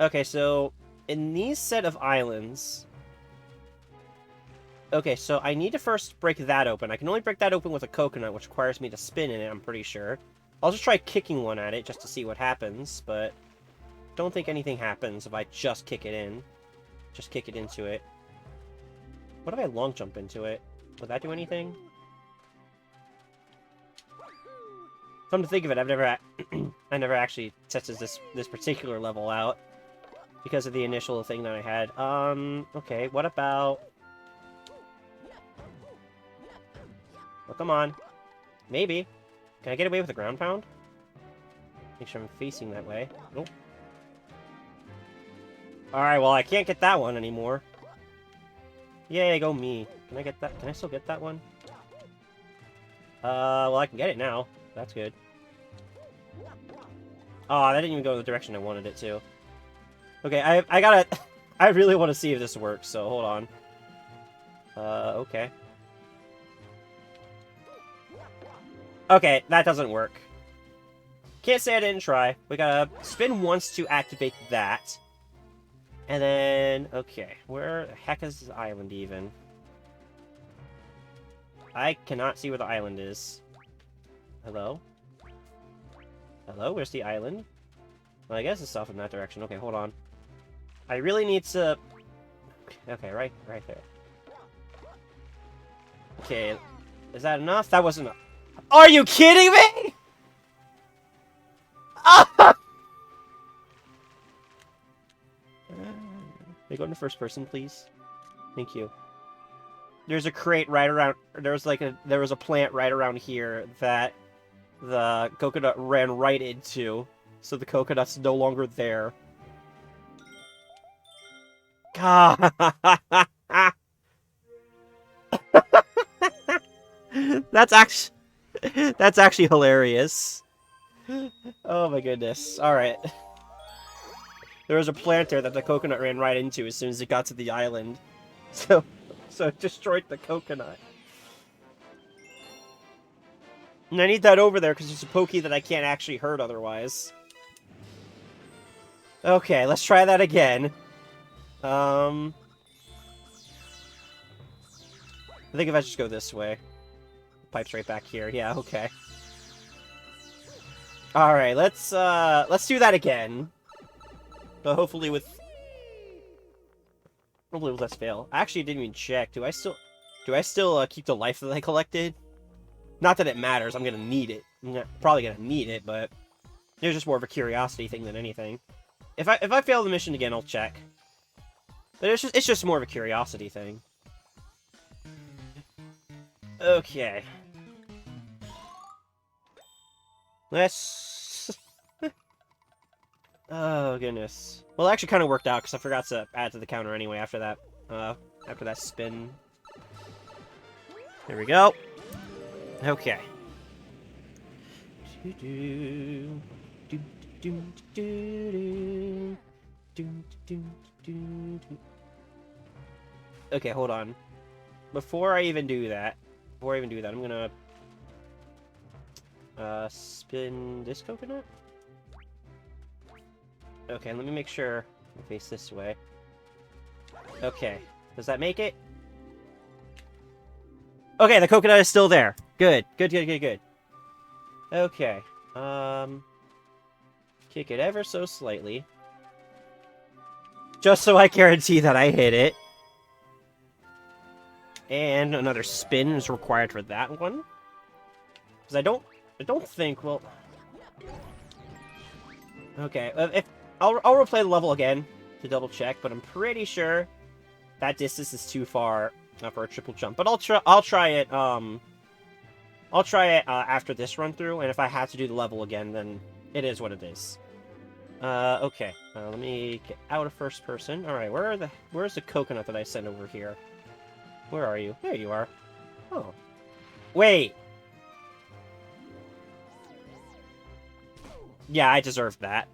Okay, so in these set of islands... Okay, so I need to first break that open. I can only break that open with a coconut, which requires me to spin in it, I'm pretty sure. I'll just try kicking one at it just to see what happens, but don't think anything happens if I just kick it in. Just kick it into it. What if I long jump into it? Would that do anything? Come to think of it, I've never I never actually tested this particular level out because of the initial thing that I had. Okay, what about... Oh, come on. Maybe. Can I get away with a ground pound? Make sure I'm facing that way. Nope. Alright, well, I can't get that one anymore. Yay, go me. Can I get that? Can I still get that one? Well, I can get it now. That's good. Oh, that didn't even go in the direction I wanted it to. Okay, I gotta... I really want to see if this works, so hold on. Okay. Okay, that doesn't work. Can't say I didn't try. We gotta spin once to activate that. And then, okay, where the heck is this island even? I cannot see where the island is. Hello? Hello, where's the island? Well, I guess it's off in that direction. Okay, hold on. I really need to... Okay, right there. Okay, is that enough? That wasn't enough. Are you kidding me? Ah! Can I go into first person, please? Thank you. There's a crate right around... There was a plant right around here that the coconut ran right into. So the coconut's no longer there. God. That's actually hilarious. Oh my goodness. Alright. There was a plant there that the coconut ran right into as soon as it got to the island. So it destroyed the coconut. And I need that over there because there's a Pokey that I can't actually hurt otherwise. Okay, let's try that again. I think if I just go this way. Pipe's right back here. Yeah, okay. Alright, let's do that again. But hopefully with less fail. I actually didn't even check. Do I still keep the life that I collected? Not that it matters. I'm gonna need it. I'm probably gonna need it, but it's just more of a curiosity thing than anything. If I fail the mission again, I'll check. But it's just more of a curiosity thing. Okay. Let's... Oh, goodness. Well, it actually kind of worked out, because I forgot to add to the counter anyway after that spin. There we go. Okay. Okay, hold on. Before I even do that, I'm gonna spin this coconut. Okay, let me make sure I face this way. Okay, does that make it? Okay, the coconut is still there. Good, good, good, good, good. Okay, kick it ever so slightly. Just so I guarantee that I hit it. And another spin is required for that one. Because I don't think, well... Okay, if I'll replay the level again to double check, but I'm pretty sure that distance is too far for a triple jump. But I'll try it after this run through, and if I have to do the level again, then it is what it is. Okay. Let me get out of first person. Alright, where's the coconut that I sent over here? Where are you? There you are. Oh. Wait! Yeah, I deserved that.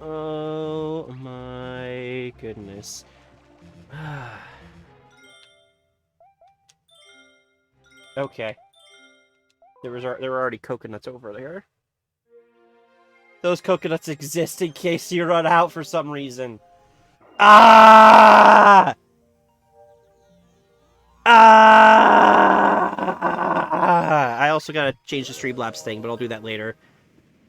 Oh my goodness. Okay. There were already coconuts over there. Those coconuts exist in case you run out for some reason. Ah! Ah! I also gotta change the Streamlabs thing, but I'll do that later.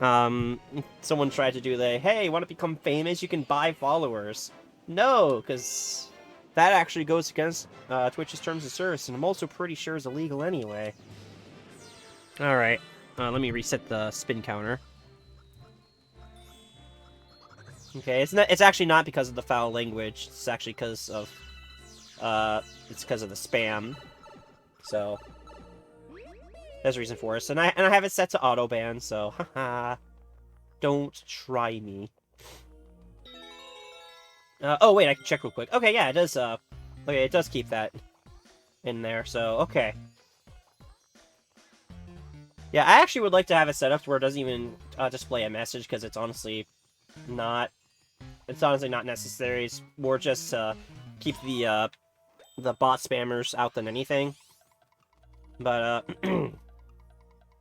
Someone tried to do the, hey, want to become famous? You can buy followers. No, because that actually goes against Twitch's terms of service, and I'm also pretty sure is illegal anyway. Alright, let me reset the spin counter. Okay, it's actually not because of the foul language, it's actually because of, it's because of the spam. So, there's a reason for it. So, and I have it set to auto ban, so, haha. Don't try me. Oh wait, I can check real quick. Okay, yeah, it does, okay, it does keep that in there, so, okay. Yeah, I actually would like to have it set up to where it doesn't even display a message, because it's honestly not necessary. It's more just to keep the bot spammers out than anything. But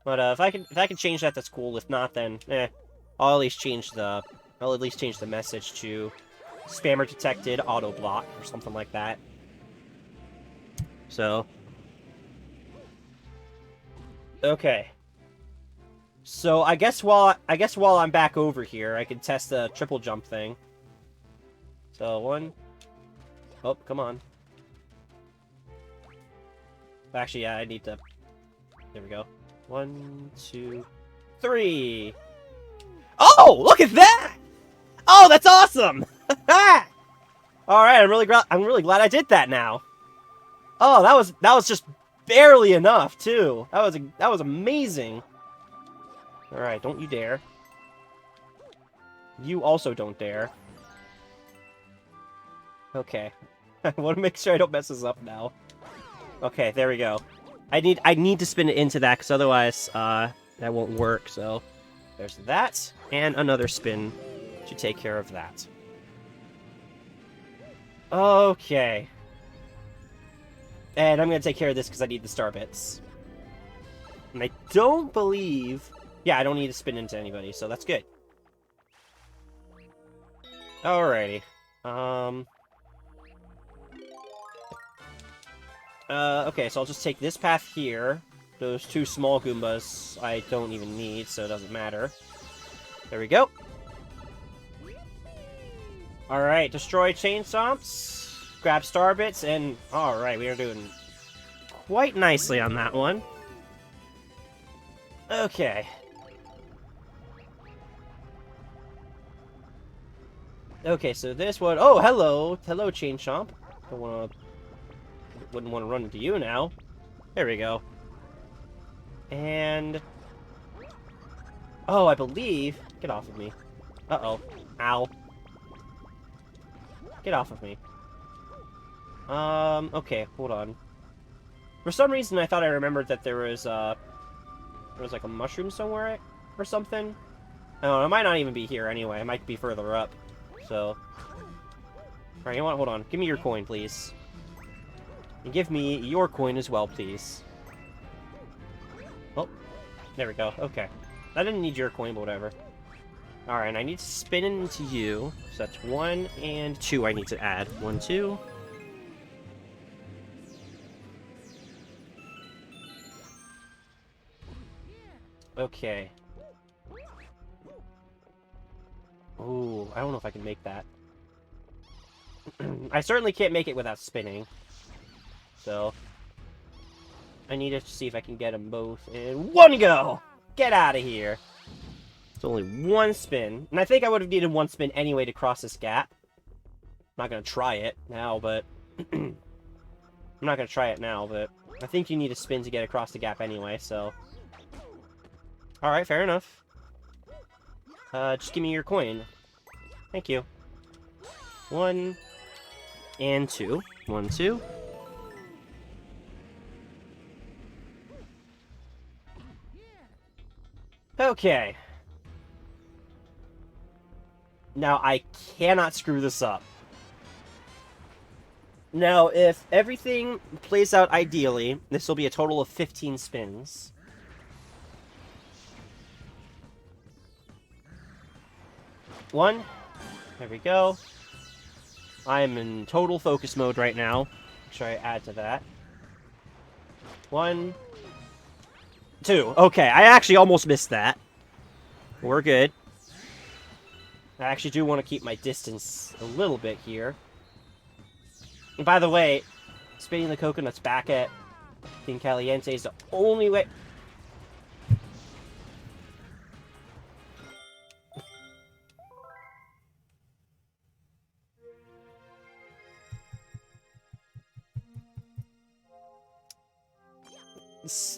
if I can change that, that's cool. If not, then I'll at least change the message to spammer detected auto block or something like that. So okay. So I guess while I'm back over here, I can test the triple jump thing. So one. Oh, come on. Actually, yeah, I need to. There we go. 1, 2, 3. Oh, look at that! Oh, that's awesome! All right, I'm really glad I did that now. Oh, that was just barely enough too. That was amazing. All right, don't you dare. You also don't dare. Okay. I want to make sure I don't mess this up now. Okay, there we go. I need to spin it into that, because otherwise, that won't work, so... There's that, and another spin to take care of that. Okay. And I'm gonna take care of this, because I need the star bits. And I don't believe... Yeah, I don't need to spin into anybody, so that's good. Alrighty. Okay, so I'll just take this path here. Those two small Goombas I don't even need, so it doesn't matter. There we go. Alright, destroy chain stomps, grab star bits, and alright, we are doing quite nicely on that one. Okay. Okay, so this one... Oh, hello! Hello, Chain Chomp. Wouldn't want to run into you now. There we go. And... Oh, I believe... Get off of me. Uh-oh. Ow. Get off of me. Okay, hold on. For some reason, I thought I remembered that there was, There's like a mushroom somewhere or something. I don't know, it might not even be here anyway. It might be further up. So... Alright, you know what? Hold on. Give me your coin, please. And give me your coin as well, please. Oh, there we go. Okay. I didn't need your coin, but whatever. Alright, and I need to spin it into you. So that's 1 and 2 I need to add. 1, 2. Okay. Ooh, I don't know if I can make that. I certainly can't make it without spinning. So, I need to see if I can get them both in one go! Get out of here! It's only one spin. And I think I would have needed one spin anyway to cross this gap. I'm not going to try it now, but... I'm not going to try it now, but... I think you need a spin to get across the gap anyway, so... Alright, fair enough. Just give me your coin. Thank you. 1 and 2. 1, 2. Okay. Now, I cannot screw this up. Now, if everything plays out ideally, this will be a total of 15 spins. One. There we go. I'm in total focus mode right now. Make sure I add to that. 1, 2. Okay, I actually almost missed that. We're good. I actually do want to keep my distance a little bit here. And by the way, spinning the coconuts back at King Caliente is the only way...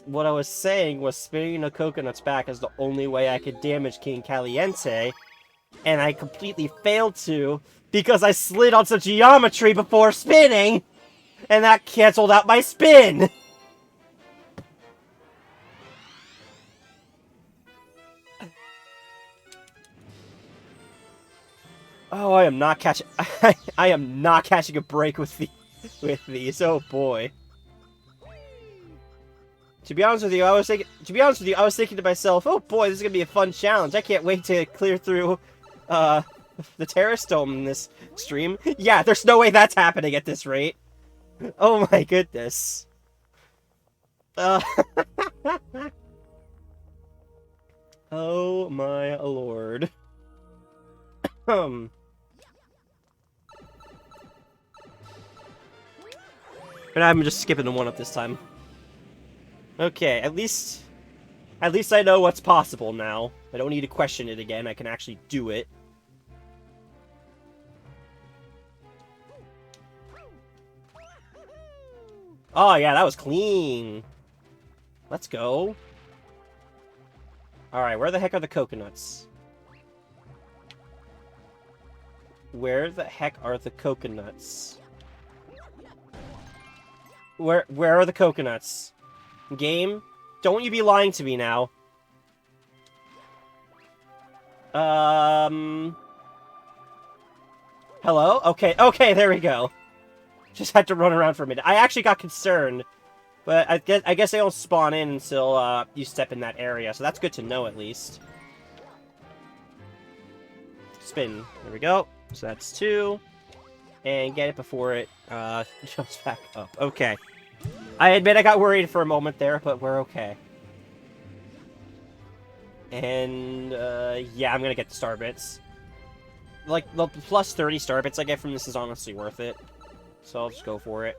What I was saying was spinning the coconuts back is the only way I could damage King Caliente, and I completely failed to because I slid on some geometry before spinning, and that canceled out my spin! Oh, I am not catching... I am not catching a break with these, oh boy. To be honest with you, I was thinking to myself, oh boy, this is gonna be a fun challenge. I can't wait to clear through, the terrace dome in this stream. Yeah, there's no way that's happening at this rate. Oh my goodness. Oh my lord. And I'm just skipping the 1-up this time. Okay, at least I know what's possible now. I don't need to question it again. I can actually do it. Oh, yeah, that was clean. Let's go. Alright, where the heck are the coconuts? Where the heck are the coconuts? Where are the coconuts? Game? Don't you be lying to me now. Hello? Okay, there we go. Just had to run around for a minute. I actually got concerned, but I guess they don't spawn in until, you step in that area, so that's good to know, at least. Spin. There we go. So that's 2. And get it before it, jumps back up. Okay. I admit I got worried for a moment there, but we're okay. And, yeah, I'm gonna get the star bits. Like, the plus 30 star bits I get from this is honestly worth it. So I'll just go for it.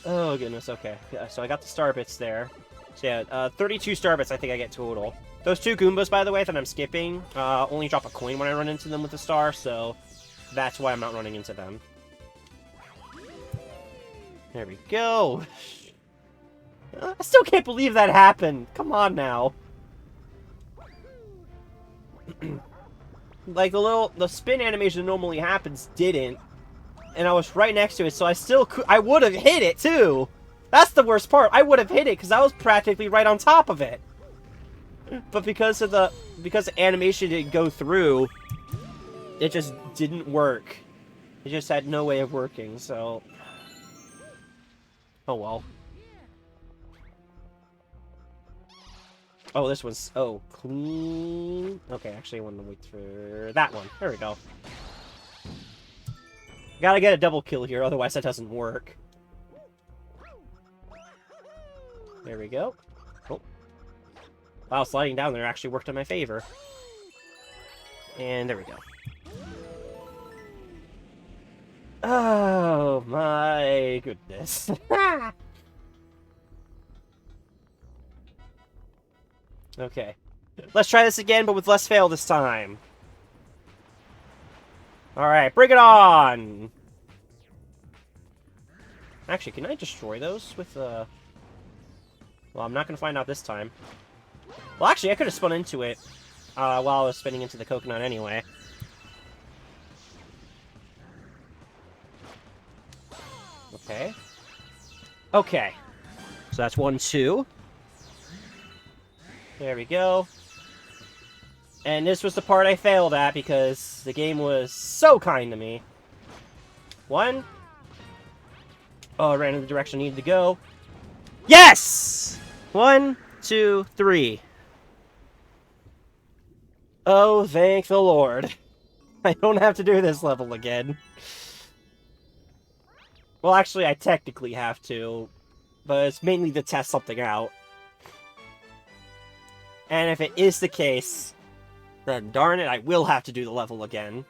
Oh, goodness, okay. Yeah, so I got the star bits there. So yeah, 32 star bits I think I get total. Those 2 Goombas, by the way, that I'm skipping, only drop a coin when I run into them with a star, so that's why I'm not running into them. There we go. I still can't believe that happened. Come on now. like, the spin animation that normally happens didn't. And I was right next to it, so I still could, I would have hit it, too! That's the worst part, I would have hit it, because I was practically right on top of it! But because the animation didn't go through, it just didn't work. It just had no way of working, so... Oh well. Oh, this one's... Oh, clean... Okay, actually I want to wait for that one. There we go. Gotta get a double kill here, otherwise that doesn't work. There we go. Oh. Wow, sliding down there actually worked in my favor. And there we go. Oh my goodness. Okay. Let's try this again, but with less fail this time. Alright, bring it on! Actually, can I destroy those with, Well, I'm not gonna find out this time. Well, actually, I could have spun into it, while I was spinning into the coconut anyway. Okay. Okay. So that's 1, 2. There we go. And this was the part I failed at because the game was so kind to me. 1. Oh, I ran in the direction I needed to go. Yes! 1, 2, 3. Oh, thank the Lord. I don't have to do this level again. Well, actually, I technically have to, but it's mainly to test something out. And if it is the case, then darn it, I will have to do the level again.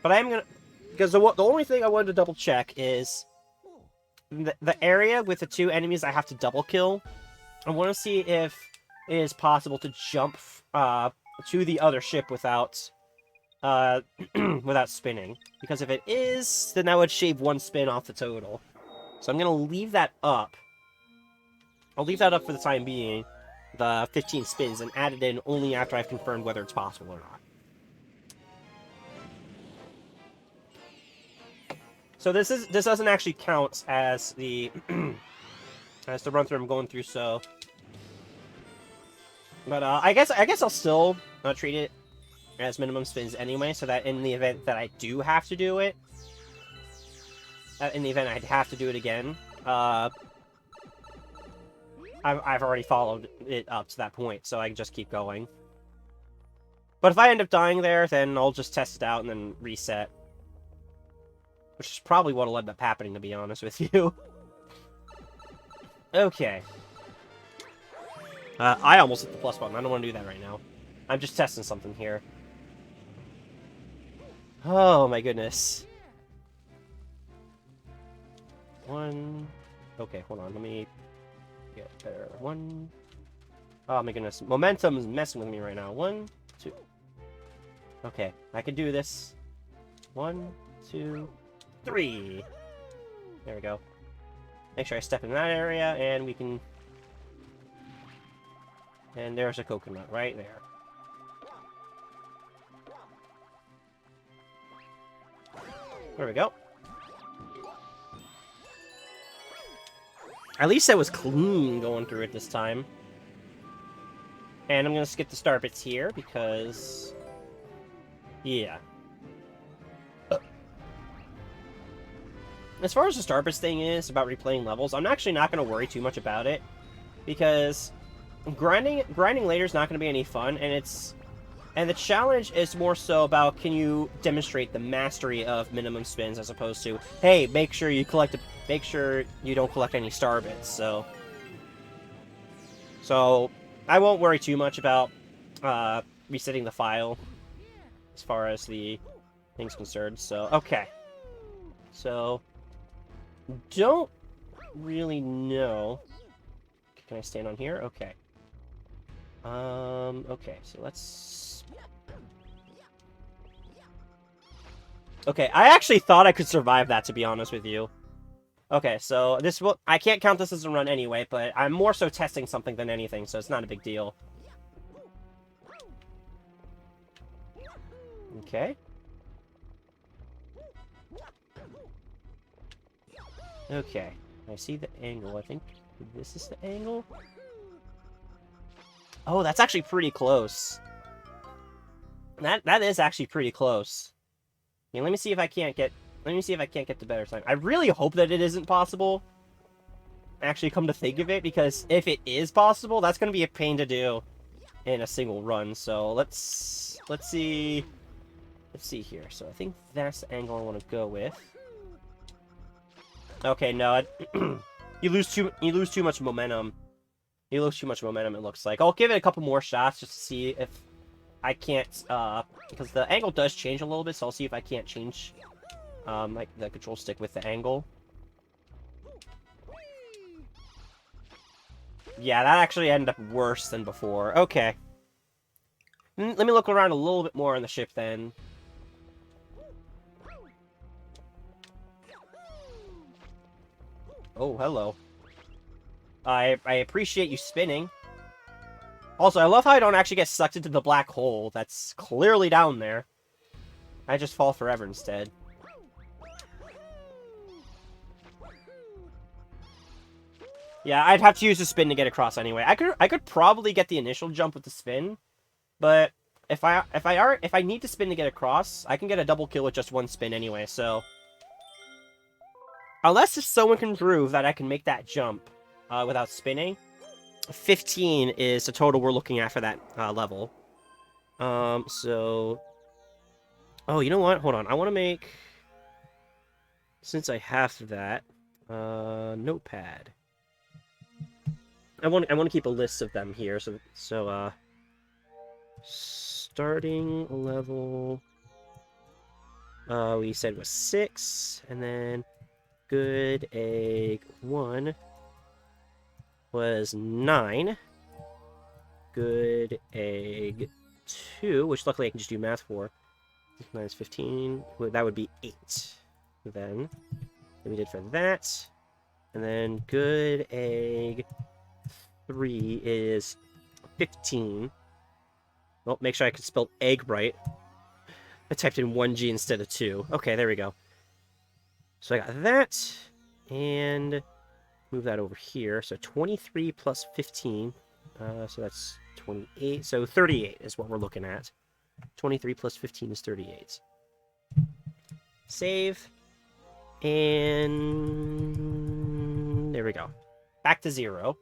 But I am gonna... Because the only thing I wanted to double check is... The area with the 2 enemies I have to double kill. I want to see if it is possible to jump to the other ship without... without spinning. Because if it is, then that would shave 1 spin off the total. So I'm gonna leave that up. I'll leave that up for the time being. The 15 spins, and add it in only after I've confirmed whether it's possible or not. So this doesn't actually count as the as the run through I'm going through. So, but I guess I'll still treat it as minimum spins anyway, so that in the event that I do have to do it, in the event I'd have to do it again, I've already followed it up to that point, so I can just keep going. But if I end up dying there, then I'll just test it out and then reset. Which is probably what'll end up happening, to be honest with you. Okay. I almost hit the plus button. I don't want to do that right now. I'm just testing something here. Oh my goodness. 1... Okay, hold on. Let me... get there. 1... Oh my goodness. Momentum is messing with me right now. 1, 2... Okay, I can do this. 1, 2, 3. There we go. Make sure I step in that area, and we can... And there's a coconut right there. There we go. At least I was clean going through it this time. And I'm gonna skip the star bits here, because... Yeah. As far as the star bits thing is, about replaying levels, I'm actually not gonna worry too much about it. Because... Grinding later is not going to be any fun, and the challenge is more so about, can you demonstrate the mastery of minimum spins as opposed to, hey, make sure you don't collect any star bits. So I won't worry too much about resetting the file as far as the thing's concerned. So okay, so don't really know. Can I stand on here? Okay. Okay, so let's... Okay, I actually thought I could survive that, to be honest with you. Okay, so this will... I can't count this as a run anyway, but I'm more so testing something than anything, so it's not a big deal. Okay. Okay. I see the angle. I think this is the angle. Oh, that's actually pretty close. That is actually pretty close. Okay, let me see if I can't get the better time. I really hope that it isn't possible. Actually, come to think of it, because if it is possible, that's going to be a pain to do in a single run. So let's see. Let's see here. So I think that's the angle I want to go with. Okay, no, you lose too much momentum. You lose too much momentum, it looks like. I'll give it a couple more shots just to see if I can't, because the angle does change a little bit, so I'll see if I can't change, like, the control stick with the angle. Yeah, that actually ended up worse than before. Okay. Let me look around a little bit more on the ship, then. Oh, hello. I appreciate you spinning. Also, I love how I don't actually get sucked into the black hole that's clearly down there. I just fall forever instead. Yeah, I'd have to use the spin to get across anyway. I could probably get the initial jump with the spin, but if I need to spin to get across, I can get a double kill with just one spin anyway. So unless if someone can prove that I can make that jump without spinning, 15 is the total we're looking at for that level. So... Oh, you know what? Hold on. I want to make... Since I have that... notepad. I want to keep a list of them here, so starting level... we said was 6, and then good egg 1 was 9. Good egg 2, which luckily I can just do math for. 9 is 15. That would be 8. Then we did for that. And then good egg 3 is 15. Well, make sure I can spell egg right. I typed in 1G instead of 2. Okay, there we go. So I got that. And move that over here. So 23 plus 15. So that's 28. So 38 is what we're looking at. 23 plus 15 is 38. Save. And there we go. Back to 0.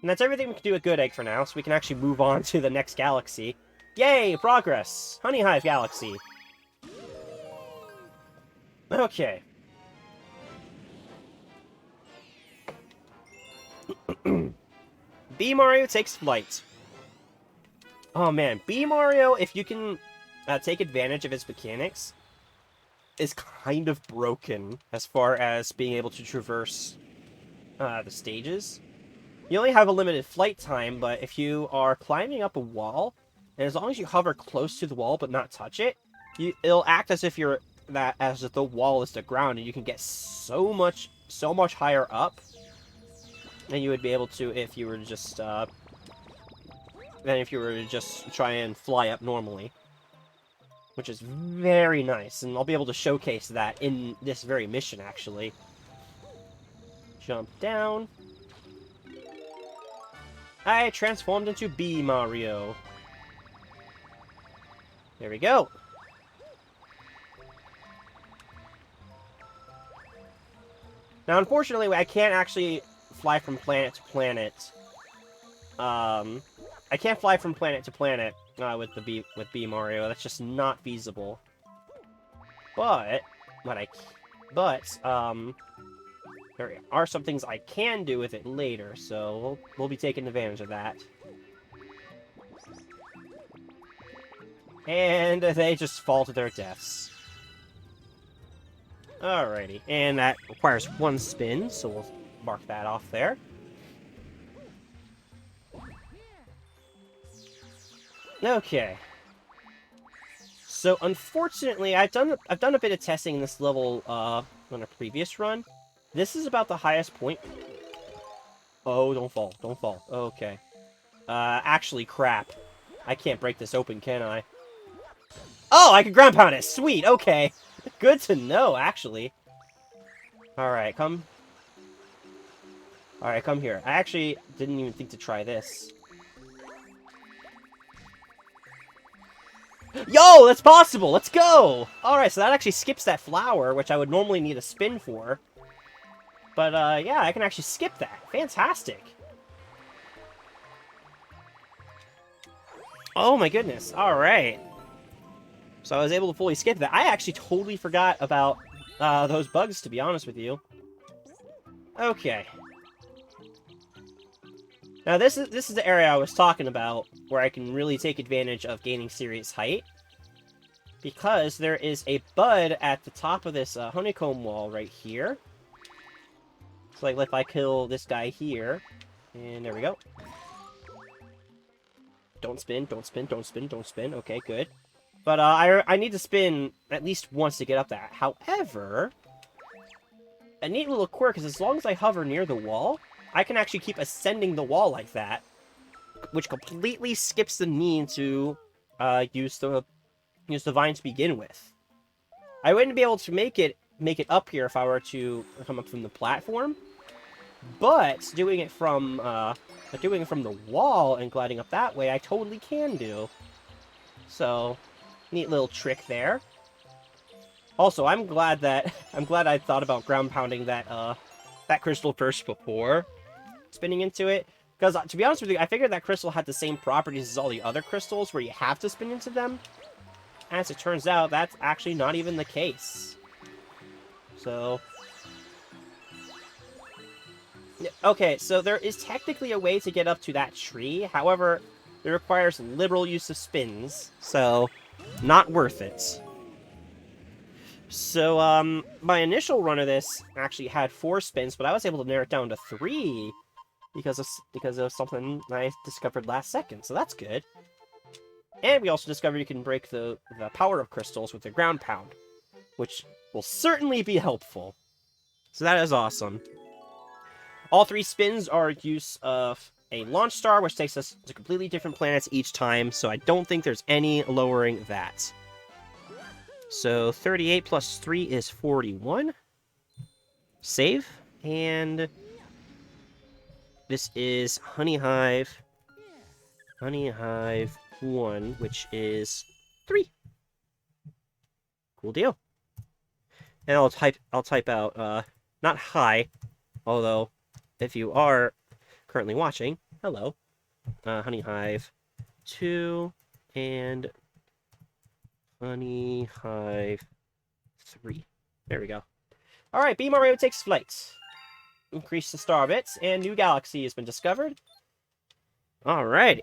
And that's everything we can do with Good Egg for now, so we can actually move on to the next galaxy. Yay! Progress! Honey Hive Galaxy. Okay. B Mario takes flight. Oh man, B Mario, if you can take advantage of its mechanics, is kind of broken as far as being able to traverse the stages. You only have a limited flight time, but if you are climbing up a wall, and as long as you hover close to the wall but not touch it, it'll act as if as if the wall is the ground, and you can get so much higher up than you would be able to if you were to just try and fly up normally, which is very nice, and I'll be able to showcase that in this very mission actually. Jump down. I transformed into B Mario. There we go. Now, unfortunately, I can't actually fly from planet to planet. I can't fly from planet to planet with B Mario. That's just not feasible. But there are some things I can do with it later, so we'll be taking advantage of that. And they just fall to their deaths. Alrighty, and that requires one spin, so we'll mark that off there. Okay. So unfortunately, I've done a bit of testing in this level on a previous run. This is about the highest point. Oh, don't fall, don't fall. Okay. Actually, crap. I can't break this open, can I? Oh, I can ground pound it. Sweet. Okay. Good to know, actually. Alright, come. Alright, come here. I actually didn't even think to try this. Yo, that's possible! Let's go! Alright, so that actually skips that flower, which I would normally need a spin for. But, yeah, I can actually skip that. Fantastic. Oh my goodness. Alright. So I was able to fully skip that. I actually totally forgot about those bugs, to be honest with you. Okay. Now this is the area I was talking about, where I can really take advantage of gaining serious height. Because there is a bud at the top of this honeycomb wall right here. So like if I kill this guy here, and there we go. Don't spin, don't spin, don't spin, don't spin. Okay, good. But I need to spin at least once to get up that. However, a neat little quirk is as long as I hover near the wall, I can actually keep ascending the wall like that, which completely skips the need to use the vine to begin with. I wouldn't be able to make it up here if I were to come up from the platform, but doing it from the wall and gliding up that way, I totally can do. So, neat little trick there. Also, I'm glad I thought about ground pounding that crystal first before spinning into it. Because, to be honest with you, I figured that crystal had the same properties as all the other crystals, where you have to spin into them. As it turns out, that's actually not even the case. So... okay, so there is technically a way to get up to that tree. However, it requires liberal use of spins, so not worth it. So, my initial run of this actually had 4 spins, but I was able to narrow it down to 3 because of something I discovered last second, so that's good. And we also discovered you can break the power of crystals with the ground pound, which will certainly be helpful. So that is awesome. All 3 spins are use of a launch star, which takes us to completely different planets each time, so I don't think there's any lowering that. So 38 plus 3 is 41. Save. And this is Honey Hive 1, which is 3. Cool deal. And I'll type out not hi, although if you are currently watching, hello. Honey Hive 2 and Honey Hive 3. There we go. Alright, B Mario takes flight. Increase the star bits, and new galaxy has been discovered. Alright.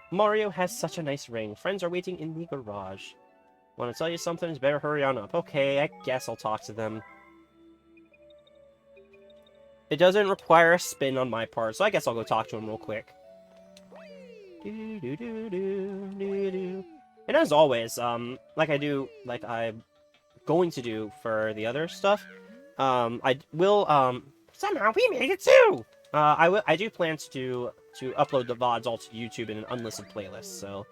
Mario has such a nice ring. Friends are waiting in the garage. Want to tell you something? You better hurry on up. Okay, I guess I'll talk to them. It doesn't require a spin on my part, so I guess I'll go talk to him real quick. And as always, like I'm going to do for the other stuff, I will, somehow we made it too! I do plan to upload the VODs all to YouTube in an unlisted playlist, so...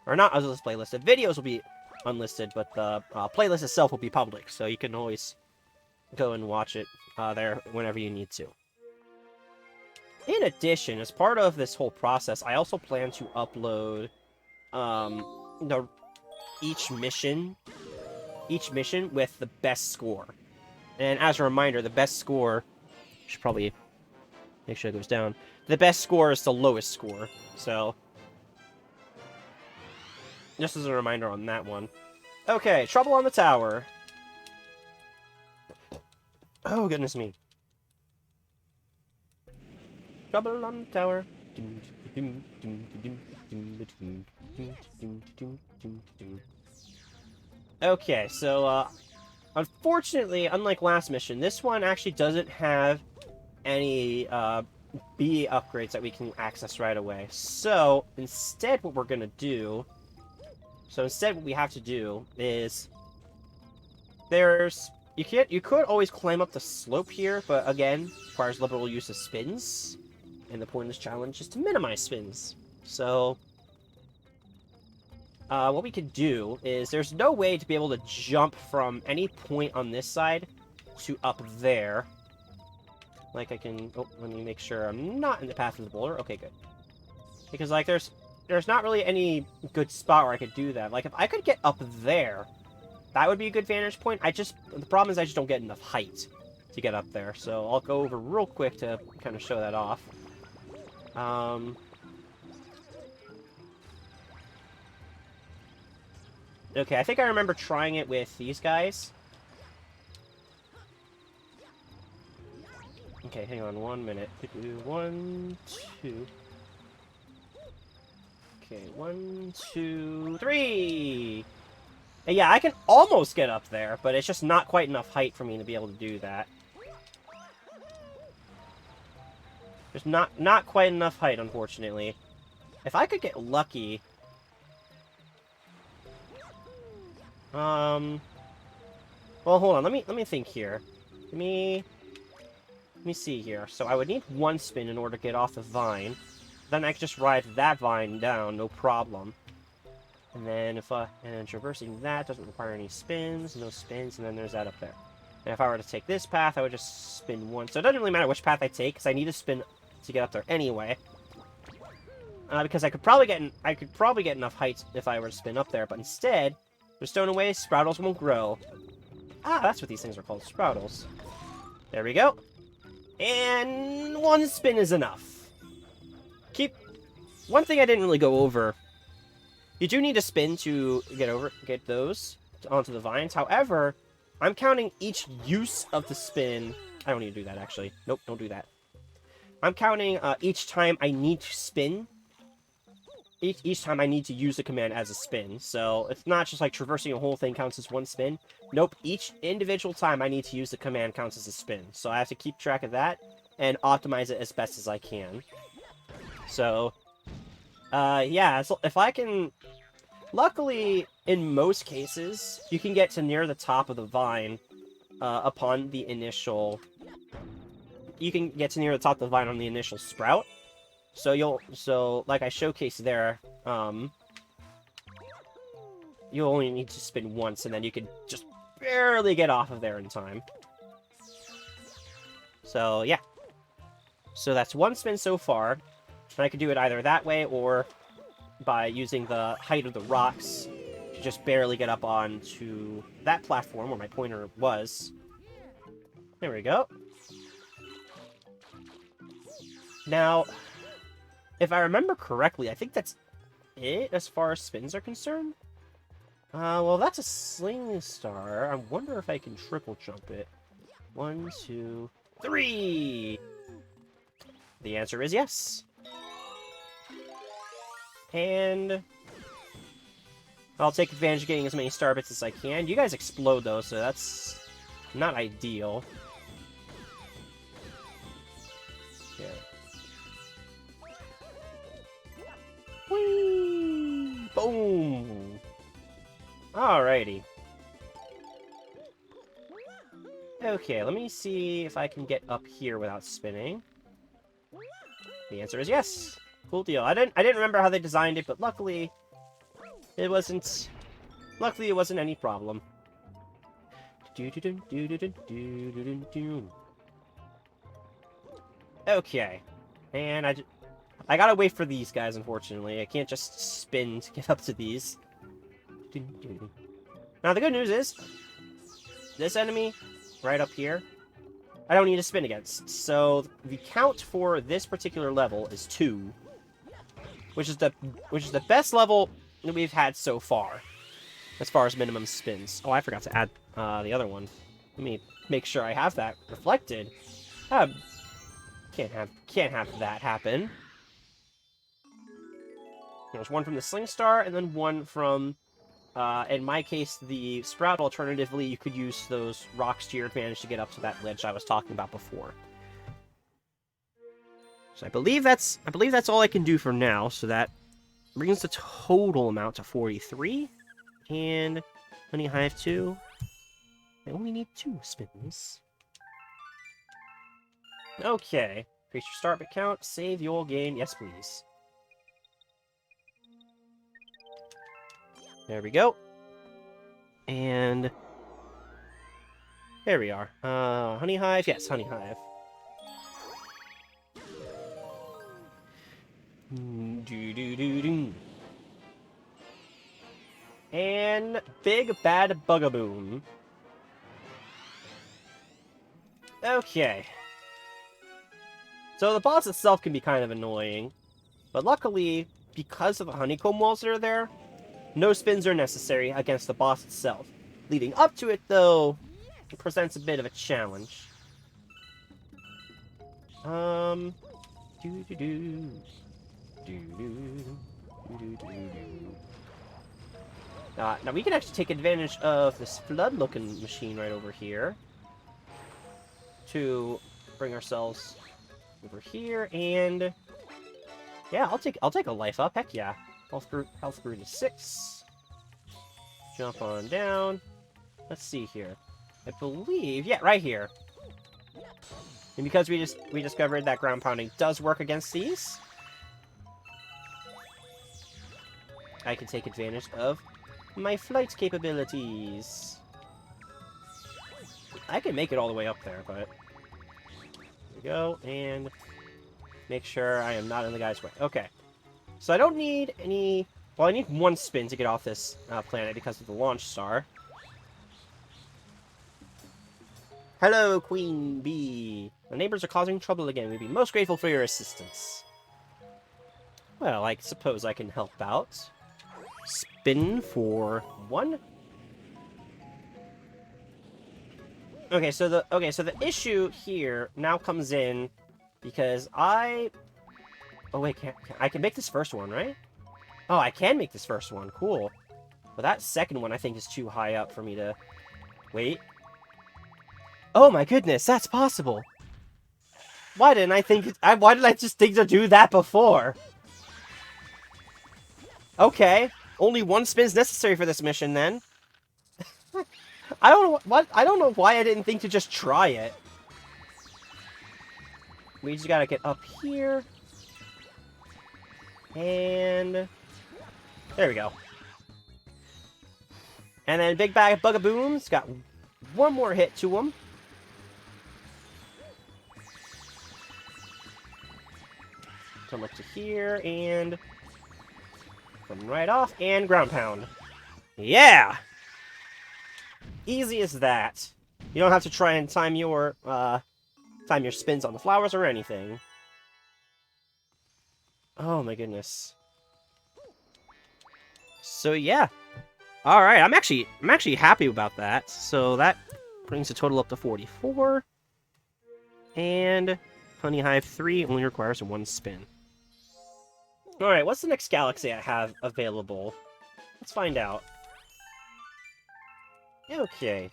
Or not unlisted playlist, the videos will be unlisted, but the playlist itself will be public, so you can always go and watch it there whenever you need to. In addition, as part of this whole process, I also plan to upload each mission with the best score. And as a reminder, the best score, should probably make sure it goes down. The best score is the lowest score, so just as a reminder on that one. Okay, trouble on the tower. Oh, goodness me. Trouble on the tower. Okay, so, unfortunately, unlike last mission, this one actually doesn't have any, B upgrades that we can access right away. So, instead what we're gonna do... what we have to do is... You could always climb up the slope here, but again, requires liberal use of spins. And the point of this challenge is to minimize spins. So, what we could do is, there's no way to be able to jump from any point on this side to up there. Like, I can... Oh, let me make sure I'm not in the path of the boulder. Okay, good. Because, like, there's not really any good spot where I could do that. Like, if I could get up there, that would be a good vantage point. The problem is I just don't get enough height to get up there. So I'll go over real quick to kind of show that off. Okay, I think I remember trying it with these guys. Okay, hang on 1 minute. 1, 2... Okay, 1, 2, 3! And yeah, I can almost get up there, but it's just not quite enough height for me to be able to do that. Just not quite enough height, unfortunately. If I could get lucky... Well, hold on, let me think here. Let me see here. So I would need 1 spin in order to get off the vine. Then I could just ride that vine down, no problem. And then and traversing that doesn't require any spins, no spins, and then there's that up there. And if I were to take this path, I would just spin 1. So it doesn't really matter which path I take, because I need to spin to get up there anyway. Because I could probably get enough height if I were to spin up there, but instead, they're stowed away, Sproutles won't grow. Ah, that's what these things are called, Sproutles. There we go. And 1 spin is enough. One thing I didn't really go over. You do need a spin to get those onto the vines. However, I'm counting each use of the spin. I don't need to do that, actually. Nope, don't do that. I'm counting each time I need to spin. Each time I need to use the command as a spin. So it's not just like traversing a whole thing counts as 1 spin. Nope, each individual time I need to use the command counts as a spin. So I have to keep track of that and optimize it as best as I can. So, yeah, so if I can... Luckily, in most cases, you can get to near the top of the vine upon the initial... You can get to near the top of the vine on the initial sprout. So like I showcased there, you only need to spin once, and then you can just barely get off of there in time. So, yeah. So that's 1 spin so far. And I could do it either that way, or by using the height of the rocks to just barely get up onto that platform where my pointer was. There we go. Now, if I remember correctly, I think that's it as far as spins are concerned. Well, that's a Sling star. I wonder if I can triple jump it. 1, 2, 3! The answer is yes. And I'll take advantage of getting as many star bits as I can. You guys explode, though, so that's not ideal. Okay. Whee! Boom! Alrighty. Okay, let me see if I can get up here without spinning. The answer is yes. Cool deal. I didn't remember how they designed it, but luckily it wasn't any problem. Okay. And I gotta wait for these guys, unfortunately. I can't just spin to get up to these. Now, the good news is, this enemy, right up here, I don't need to spin against. So, the count for this particular level is 2. Which is the best level that we've had so far, as far as minimum spins. Oh, I forgot to add the other one. Let me make sure I have that reflected. Can't have that happen. There's 1 from the Sling Star, and then 1 from, in my case, the Sprout. Alternatively, you could use those rocks to your advantage to get up to that ledge I was talking about before. So I believe that's all I can do for now, so that brings the total amount to 43. And Honey Hive 2. I only need 2 spins. Okay. Increase your start bit count, save your game, yes please. There we go. And there we are. Honey Hive? Yes, Honey Hive. And Big Bad Bugaboom. Okay. So the boss itself can be kind of annoying, but luckily, because of the honeycomb walls that are there, no spins are necessary against the boss itself. Leading up to it, though, it presents a bit of a challenge. Now we can actually take advantage of this flood-looking machine right over here to bring ourselves over here, and yeah, I'll take a life up. Heck yeah, health grew to 6. Jump on down. Let's see here. I believe, yeah, right here. And because we discovered that ground pounding does work against these, I can take advantage of my flight capabilities. I can make it all the way up there, but there we go, and make sure I am not in the guy's way. Okay, so I don't need any. Well, I need 1 spin to get off this planet because of the launch star. Hello, Queen Bee. The neighbors are causing trouble again. We'd be most grateful for your assistance. Well, I suppose I can help out. Spin for 1. Okay, so the issue here now comes in because oh wait, I can make this first one, right? Oh, I can make this first one. Cool. But that second one I think is too high up for me to wait. Oh my goodness, that's possible. Why didn't I think? Why did I just think to do that before? Okay, only 1 spin's necessary for this mission then. I don't know why I didn't think to just try it. We just gotta get up here. And there we go. And then Big Bag of Bugaboom's got 1 more hit to him. Come up to here and come right off and ground pound. Yeah! Easy as that. You don't have to try and time your spins on the flowers or anything. Oh my goodness. So yeah. Alright, I'm actually happy about that. So that brings the total up to 44. And Honey Hive 3 only requires 1 spin. Alright, what's the next galaxy I have available? Let's find out. Okay.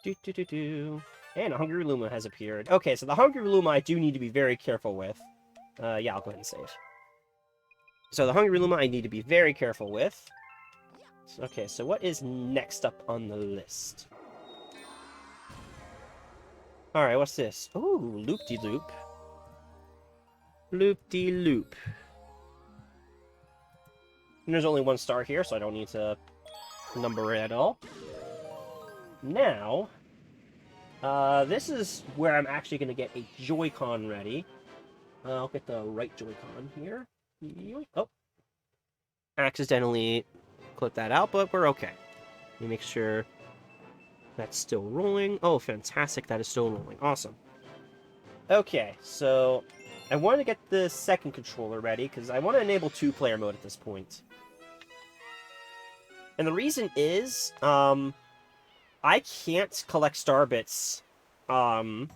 And a Hungry Luma has appeared. Okay, so the Hungry Luma I do need to be very careful with. Yeah, I'll go ahead and save. So the Hungry Luma I need to be very careful with. Okay, so what is next up on the list? Alright, what's this? Ooh, loop-de-loop. Loop-de-loop. And there's only 1 star here, so I don't need to number it at all. Now, this is where I'm actually going to get a Joy-Con ready. I'll get the right Joy-Con here. Oh. Accidentally clicked that out, but we're okay. Let me make sure that's still rolling. Oh, fantastic. That is still rolling. Awesome. Okay, so I want to get the second controller ready, because I want to enable 2-player mode at this point. And the reason is, I can't collect star bits, in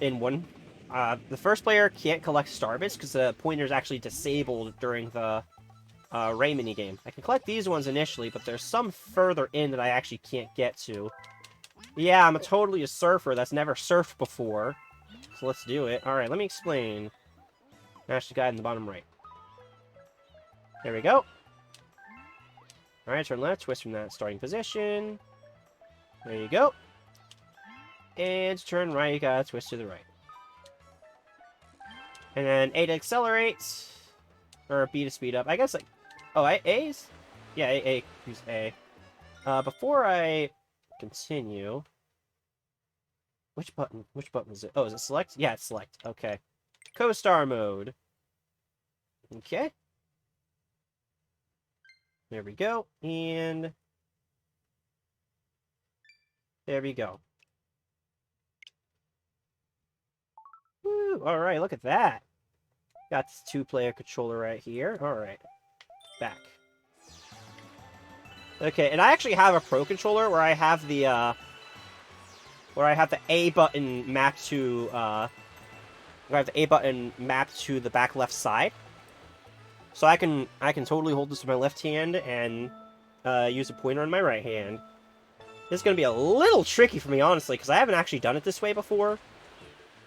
one. The first player can't collect star bits because the pointer is actually disabled during the Ray minigame. I can collect these ones initially, but there's some further in that I actually can't get to. Yeah, I'm totally a surfer that's never surfed before. So let's do it. Alright, let me explain. Mash the guide in the bottom right. There we go. Alright, turn left, twist from that starting position. There you go. And to turn right, you gotta twist to the right. And then A to accelerate. Or B to speed up. I guess, like, Oh, A's? Yeah, A. Use A. Before I continue... Which button? Which button is it? Oh, is it select? Yeah, it's select. Okay. Co-star mode. Okay. There we go. And... there we go. Woo! Alright, look at that. Got this two-player controller right here. Alright. Back. Okay, and I actually have a Pro controller where I have the A button mapped to where I have the A button mapped to the back left side. So I can totally hold this with my left hand and use a pointer in my right hand. This is gonna be a little tricky for me, honestly, because I haven't actually done it this way before.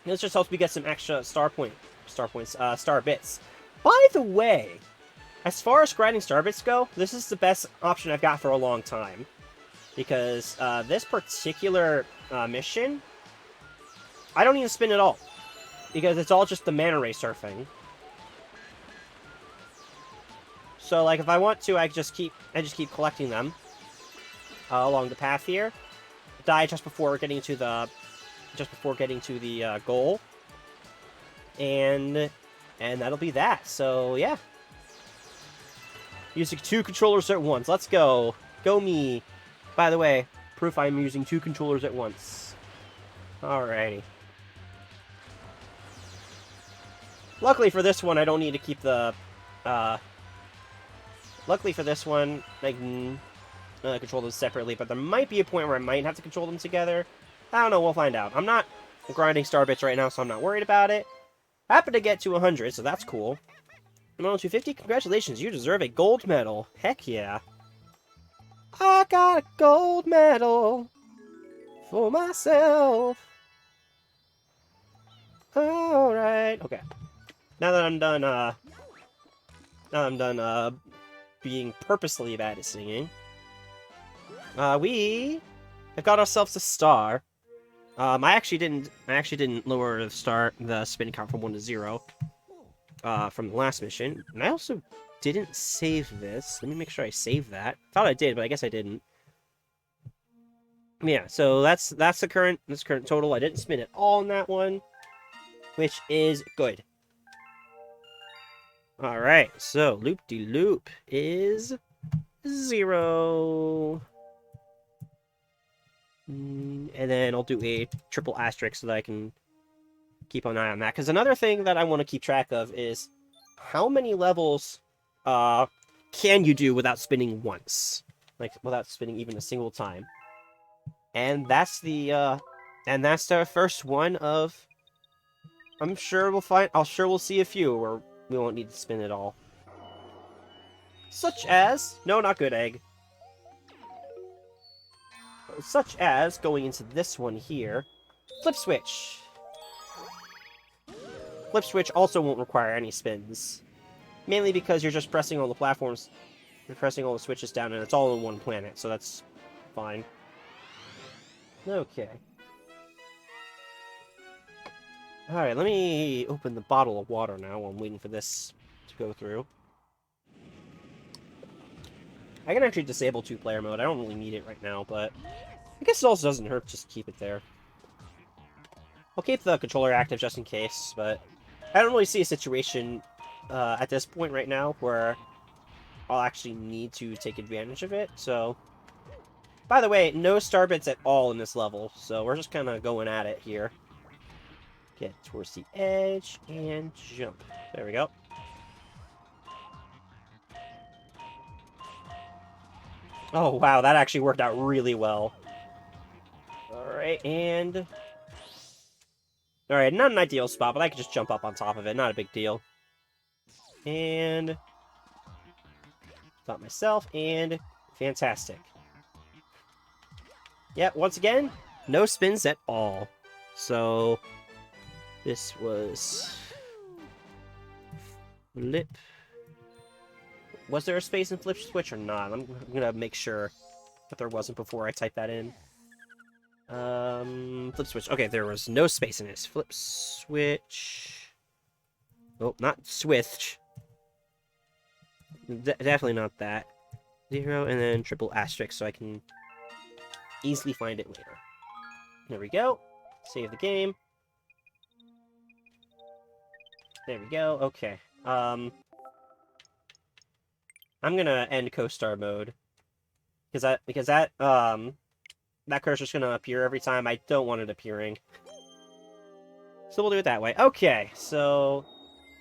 This just helps me get some extra star bits. By the way, as far as grinding star bits go, this is the best option I've got for a long time. Because this particular mission, I don't even spin at all. Because it's all just the mana ray surfing. So, like, if I want to, I just keep collecting them along the path here. Die just before getting to the goal, and that'll be that. So yeah, using two controllers at once. Let's go. Go me. By the way, proof I'm using two controllers at once. Alrighty. Luckily for this one, I don't need to keep the luckily for this one, I can control them separately, but there might be a point where I might have to control them together. I don't know, we'll find out. I'm not grinding star bits right now, so I'm not worried about it. Happen to get to 100, so that's cool. I'm on 250, congratulations, you deserve a gold medal. Heck yeah. I got a gold medal for myself. Alright, okay. Now that I'm done, being purposely bad at singing, we have got ourselves a star. I actually didn't lower the spin count from 1 to 0, from the last mission, and I also didn't save this. Let me make sure I saved that. Thought I did, but I guess I didn't. Yeah, so that's the current total. I didn't spin it all in that one, which is good. All right, so loop-de-loop is 0. And then I'll do a triple asterisk so that I can keep an eye on that. Because another thing that I want to keep track of is how many levels can you do without spinning once? Like, without spinning even a single time. And that's the first one of... I'm sure we'll see a few where we won't need to spin it all. Such as... No, not good, egg. Such as going into this one here. Flip switch. Flip switch also won't require any spins. Mainly because you're just pressing all the platforms. You're pressing all the switches down and it's all in one planet, so that's fine. Okay. Alright, let me open the bottle of water now while I'm waiting for this to go through. I can actually disable two-player mode. I don't really need it right now, but I guess it also doesn't hurt just to keep it there. I'll keep the controller active just in case, but I don't really see a situation at this point right now where I'll actually need to take advantage of it, so... By the way, no star bits at all in this level, so we're just kind of going at it here. Get towards the edge, and jump. There we go. Oh, wow, that actually worked out really well. Alright, and... Alright, not an ideal spot, but I can just jump up on top of it. Not a big deal. And... Thought myself, and... Fantastic. Yep, once again, no spins at all. So... This was... Flip... Was there a space in flip switch or not? I'm gonna make sure that there wasn't before I type that in. Flip switch. Okay, there was no space in this. Flip switch. Oh, not switch. Definitely not that. 0 and then triple asterisk so I can easily find it later. There we go. Save the game. There we go. Okay. I'm gonna end co-star mode because that cursor's gonna appear every time. I don't want it appearing. So we'll do it that way. Okay, so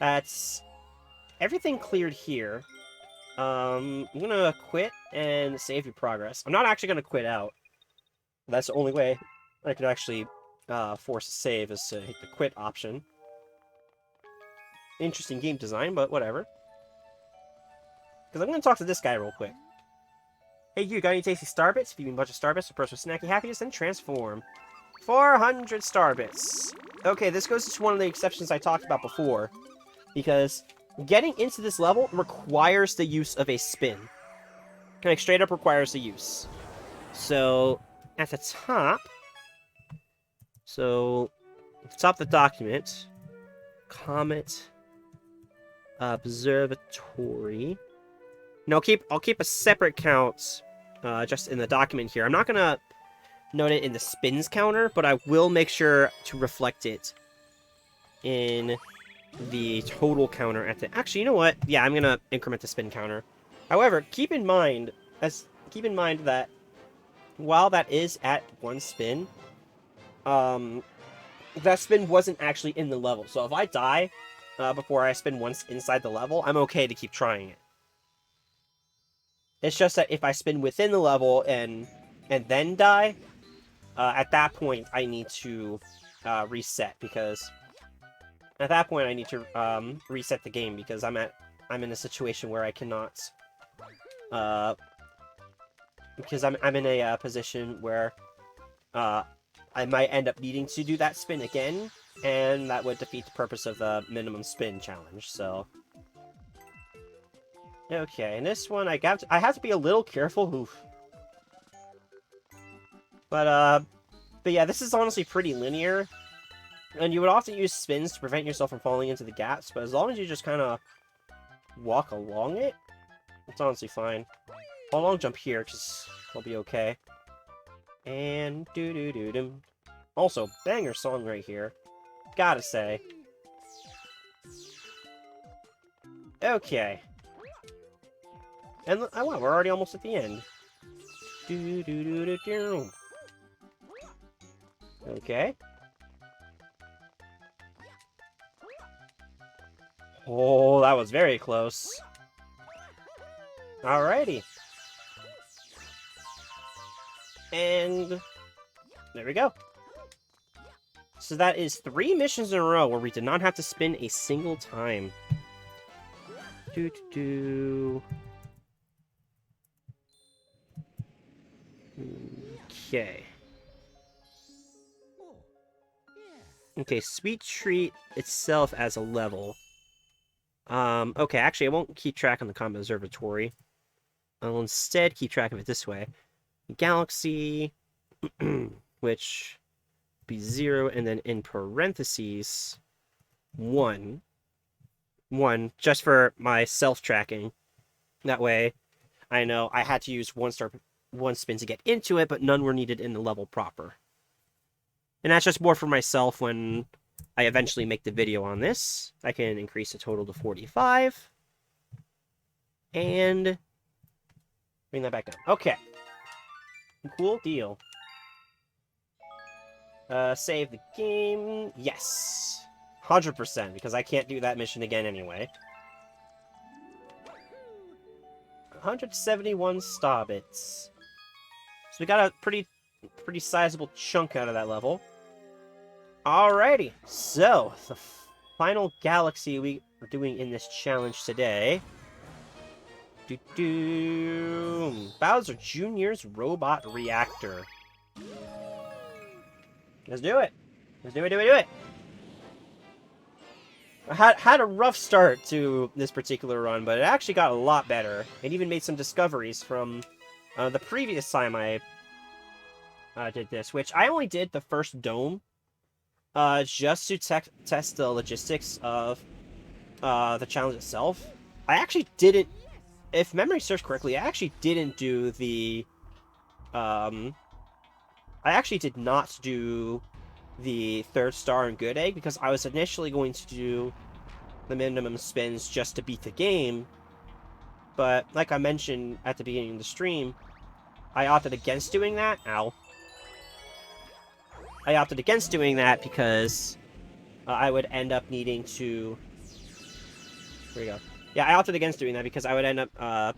that's everything cleared here. I'm gonna quit and save your progress. I'm not actually gonna quit out. That's the only way I could actually force a save is to hit the quit option. Interesting game design, but whatever. Because I'm gonna talk to this guy real quick. Hey, you got any tasty Starbits? If you need a bunch of Starbits to purchase snacky happiness, then transform. 400 Starbits. Okay, this goes to one of the exceptions I talked about before. Because getting into this level requires the use of a spin. Like, straight up requires the use. So, at the top... So, at the top of the document... Comet... Observatory... No, I'll keep a separate count just in the document here. I'm not gonna note it in the spins counter, but I will make sure to reflect it in the total counter at the... Actually, you know what? Yeah, I'm gonna increment the spin counter. However, keep in mind that while that is at 1 spin, that spin wasn't actually in the level. So if I die before I spin once inside the level, I'm okay to keep trying it. It's just that if I spin within the level and then die, at that point I need to reset, because at that point I need to reset the game, because I'm in a situation where I cannot because I'm in a position where I might end up needing to do that spin again, and that would defeat the purpose of the minimum spin challenge. So. Okay, and this one I have to be a little careful. Oof. But yeah, this is honestly pretty linear, and you would often use spins to prevent yourself from falling into the gaps. But as long as you just kind of walk along it, it's honestly fine. I'll long jump here because I'll be okay. And do. Also, banger song right here. Gotta say. Okay. And wow, we're already almost at the end. Okay. Oh, that was very close. Alrighty. And there we go. So that is 3 missions in a row where we did not have to spin a single time. Okay. Okay, Sweet Treat itself as a level. Okay, actually, I won't keep track on the Comet Observatory. I'll instead keep track of it this way. Galaxy, which be 0, and then in parentheses, 1. 1, just for my self-tracking. That way, I know I had to use 1 spin to get into it, but none were needed in the level proper. And that's just more for myself when I eventually make the video on this. I can increase the total to 45. And bring that back down. Okay. Cool deal. Save the game. Yes. 100%, because I can't do that mission again anyway. 171 Starbits. So we got a pretty sizable chunk out of that level. Alrighty, so the final galaxy we are doing in this challenge today. Bowser Jr.'s Robot Reactor. Let's do it. Let's do it. I had a rough start to this particular run, but it actually got a lot better. It even made some discoveries from the previous time I did this, which I only did the first dome. Just to test the logistics of the challenge itself. I actually didn't if memory serves correctly, I actually didn't do the, I actually did not do the third star and good egg, because I was initially going to do the minimum spins just to beat the game, but like I mentioned at the beginning of the stream, I opted against doing that. Ow. I opted against doing that because I would end up needing to... Here we go. Yeah, I opted against doing that because I would end up,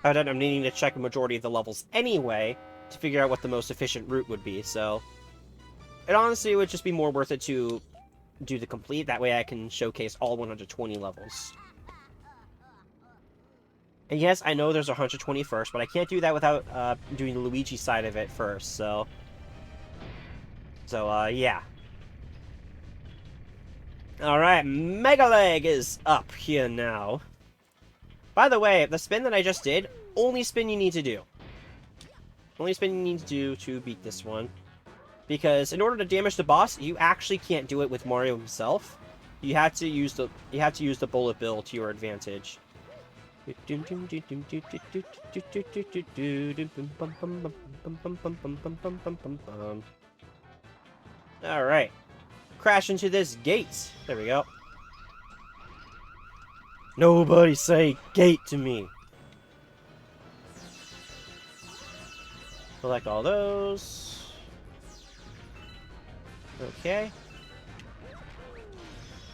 needing to check a majority of the levels anyway to figure out what the most efficient route would be, so... It honestly would just be more worth it to do the complete, that way I can showcase all 120 levels. And yes, I know there's 120 first, but I can't do that without doing the Luigi side of it first, so... yeah. Alright, Mega Leg is up here now. By the way, the spin that I just did, only spin you need to do. Only spin you need to do to beat this one. Because in order to damage the boss, you actually can't do it with Mario himself. You have to use the bullet bill to your advantage. Alright. Crash into this gate. There we go. Nobody say gate to me. Select all those. Okay.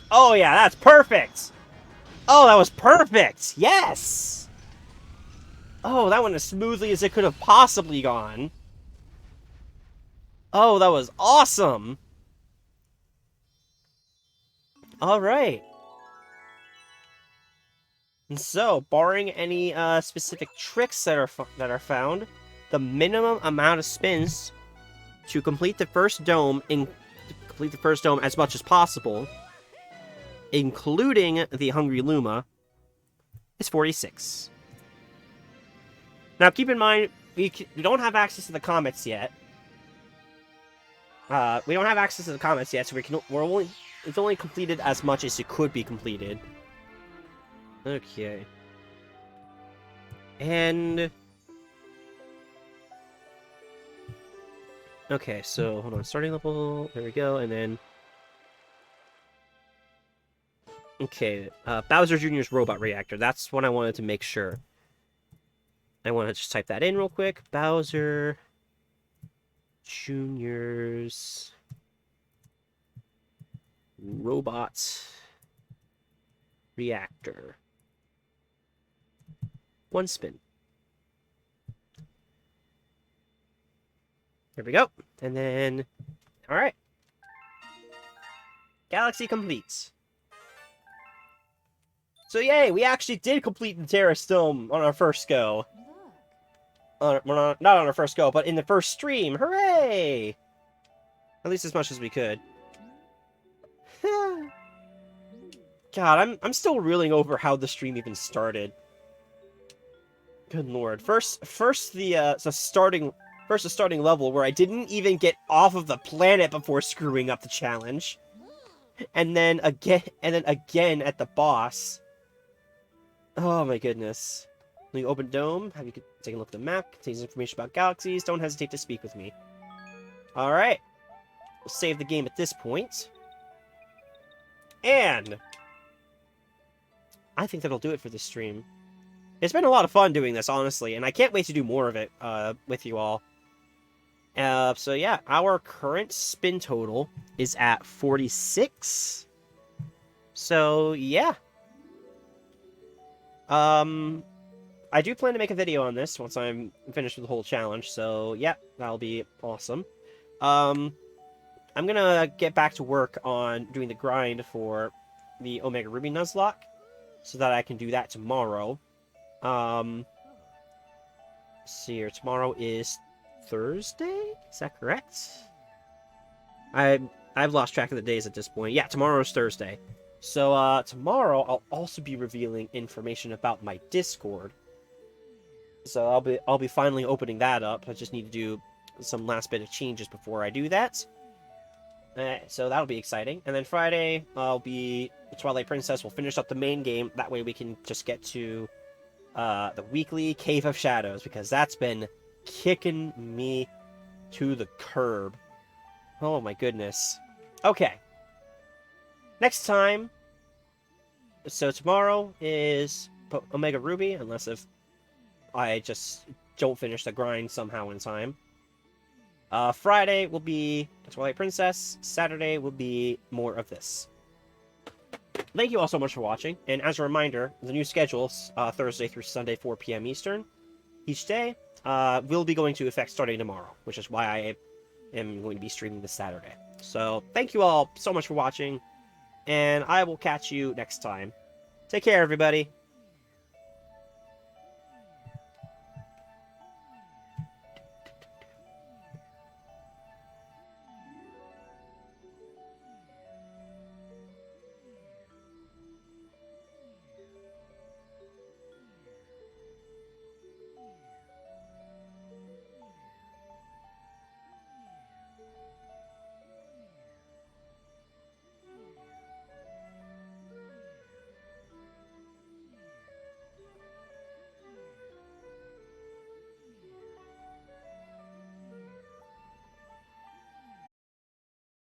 Oh yeah, that's perfect! Oh, that was perfect! Yes! Oh, that went as smoothly as it could have possibly gone. Oh, that was awesome! Alright. And so, barring any specific tricks that are found, the minimum amount of spins to complete the first dome as much as possible, including the Hungry Luma, is 46. Now, keep in mind, we don't have access to the Comets yet. So it's only completed as much as it could be completed. Okay. And... Okay, so, hold on, starting level, there we go, and then... Okay, Bowser Jr.'s Robot Reactor, that's what I wanted to make sure. I want to just type that in real quick. Bowser Jr.'s Robot Reactor. One spin. There we go. And then, alright. Galaxy completes. So yay, we actually did complete the Terrace Dome on our first go. Well, not on our first go, but in the first stream. Hooray! At least as much as we could. God, I'm still reeling over how the stream even started. Good lord. First the starting level where I didn't even get off of the planet before screwing up the challenge. And then again at the boss. Oh my goodness. When you open Dome, have you take a look at the map, contains information about galaxies, don't hesitate to speak with me. Alright. We'll save the game at this point. And I think that'll do it for this stream. It's been a lot of fun doing this, honestly, and I can't wait to do more of it with you all. So yeah, our current spin total is at 46. So yeah. I do plan to make a video on this once I'm finished with the whole challenge, so yeah, that'll be awesome. I'm gonna get back to work on doing the grind for the Omega Ruby Nuzlocke, so that I can do that tomorrow. Let's see here, tomorrow is Thursday? Is that correct? I've lost track of the days at this point. Yeah, tomorrow is Thursday. So, tomorrow I'll also be revealing information about my Discord. So I'll be finally opening that up. I just need to do some last bit of changes before I do that. So that'll be exciting. And then Friday, I'll be Twilight Princess. We'll finish up the main game. That way we can just get to the weekly Cave of Shadows, because that's been kicking me to the curb. Oh my goodness. Okay. Next time. So tomorrow is Omega Ruby, unless if I just don't finish the grind somehow in time. Friday will be Twilight Princess. Saturday will be more of this. Thank you all so much for watching, and as a reminder, the new schedules, Thursday through Sunday, 4 p.m. Eastern, each day, will be going into effect starting tomorrow, which is why I am going to be streaming this Saturday. So, thank you all so much for watching, and I will catch you next time. Take care, everybody!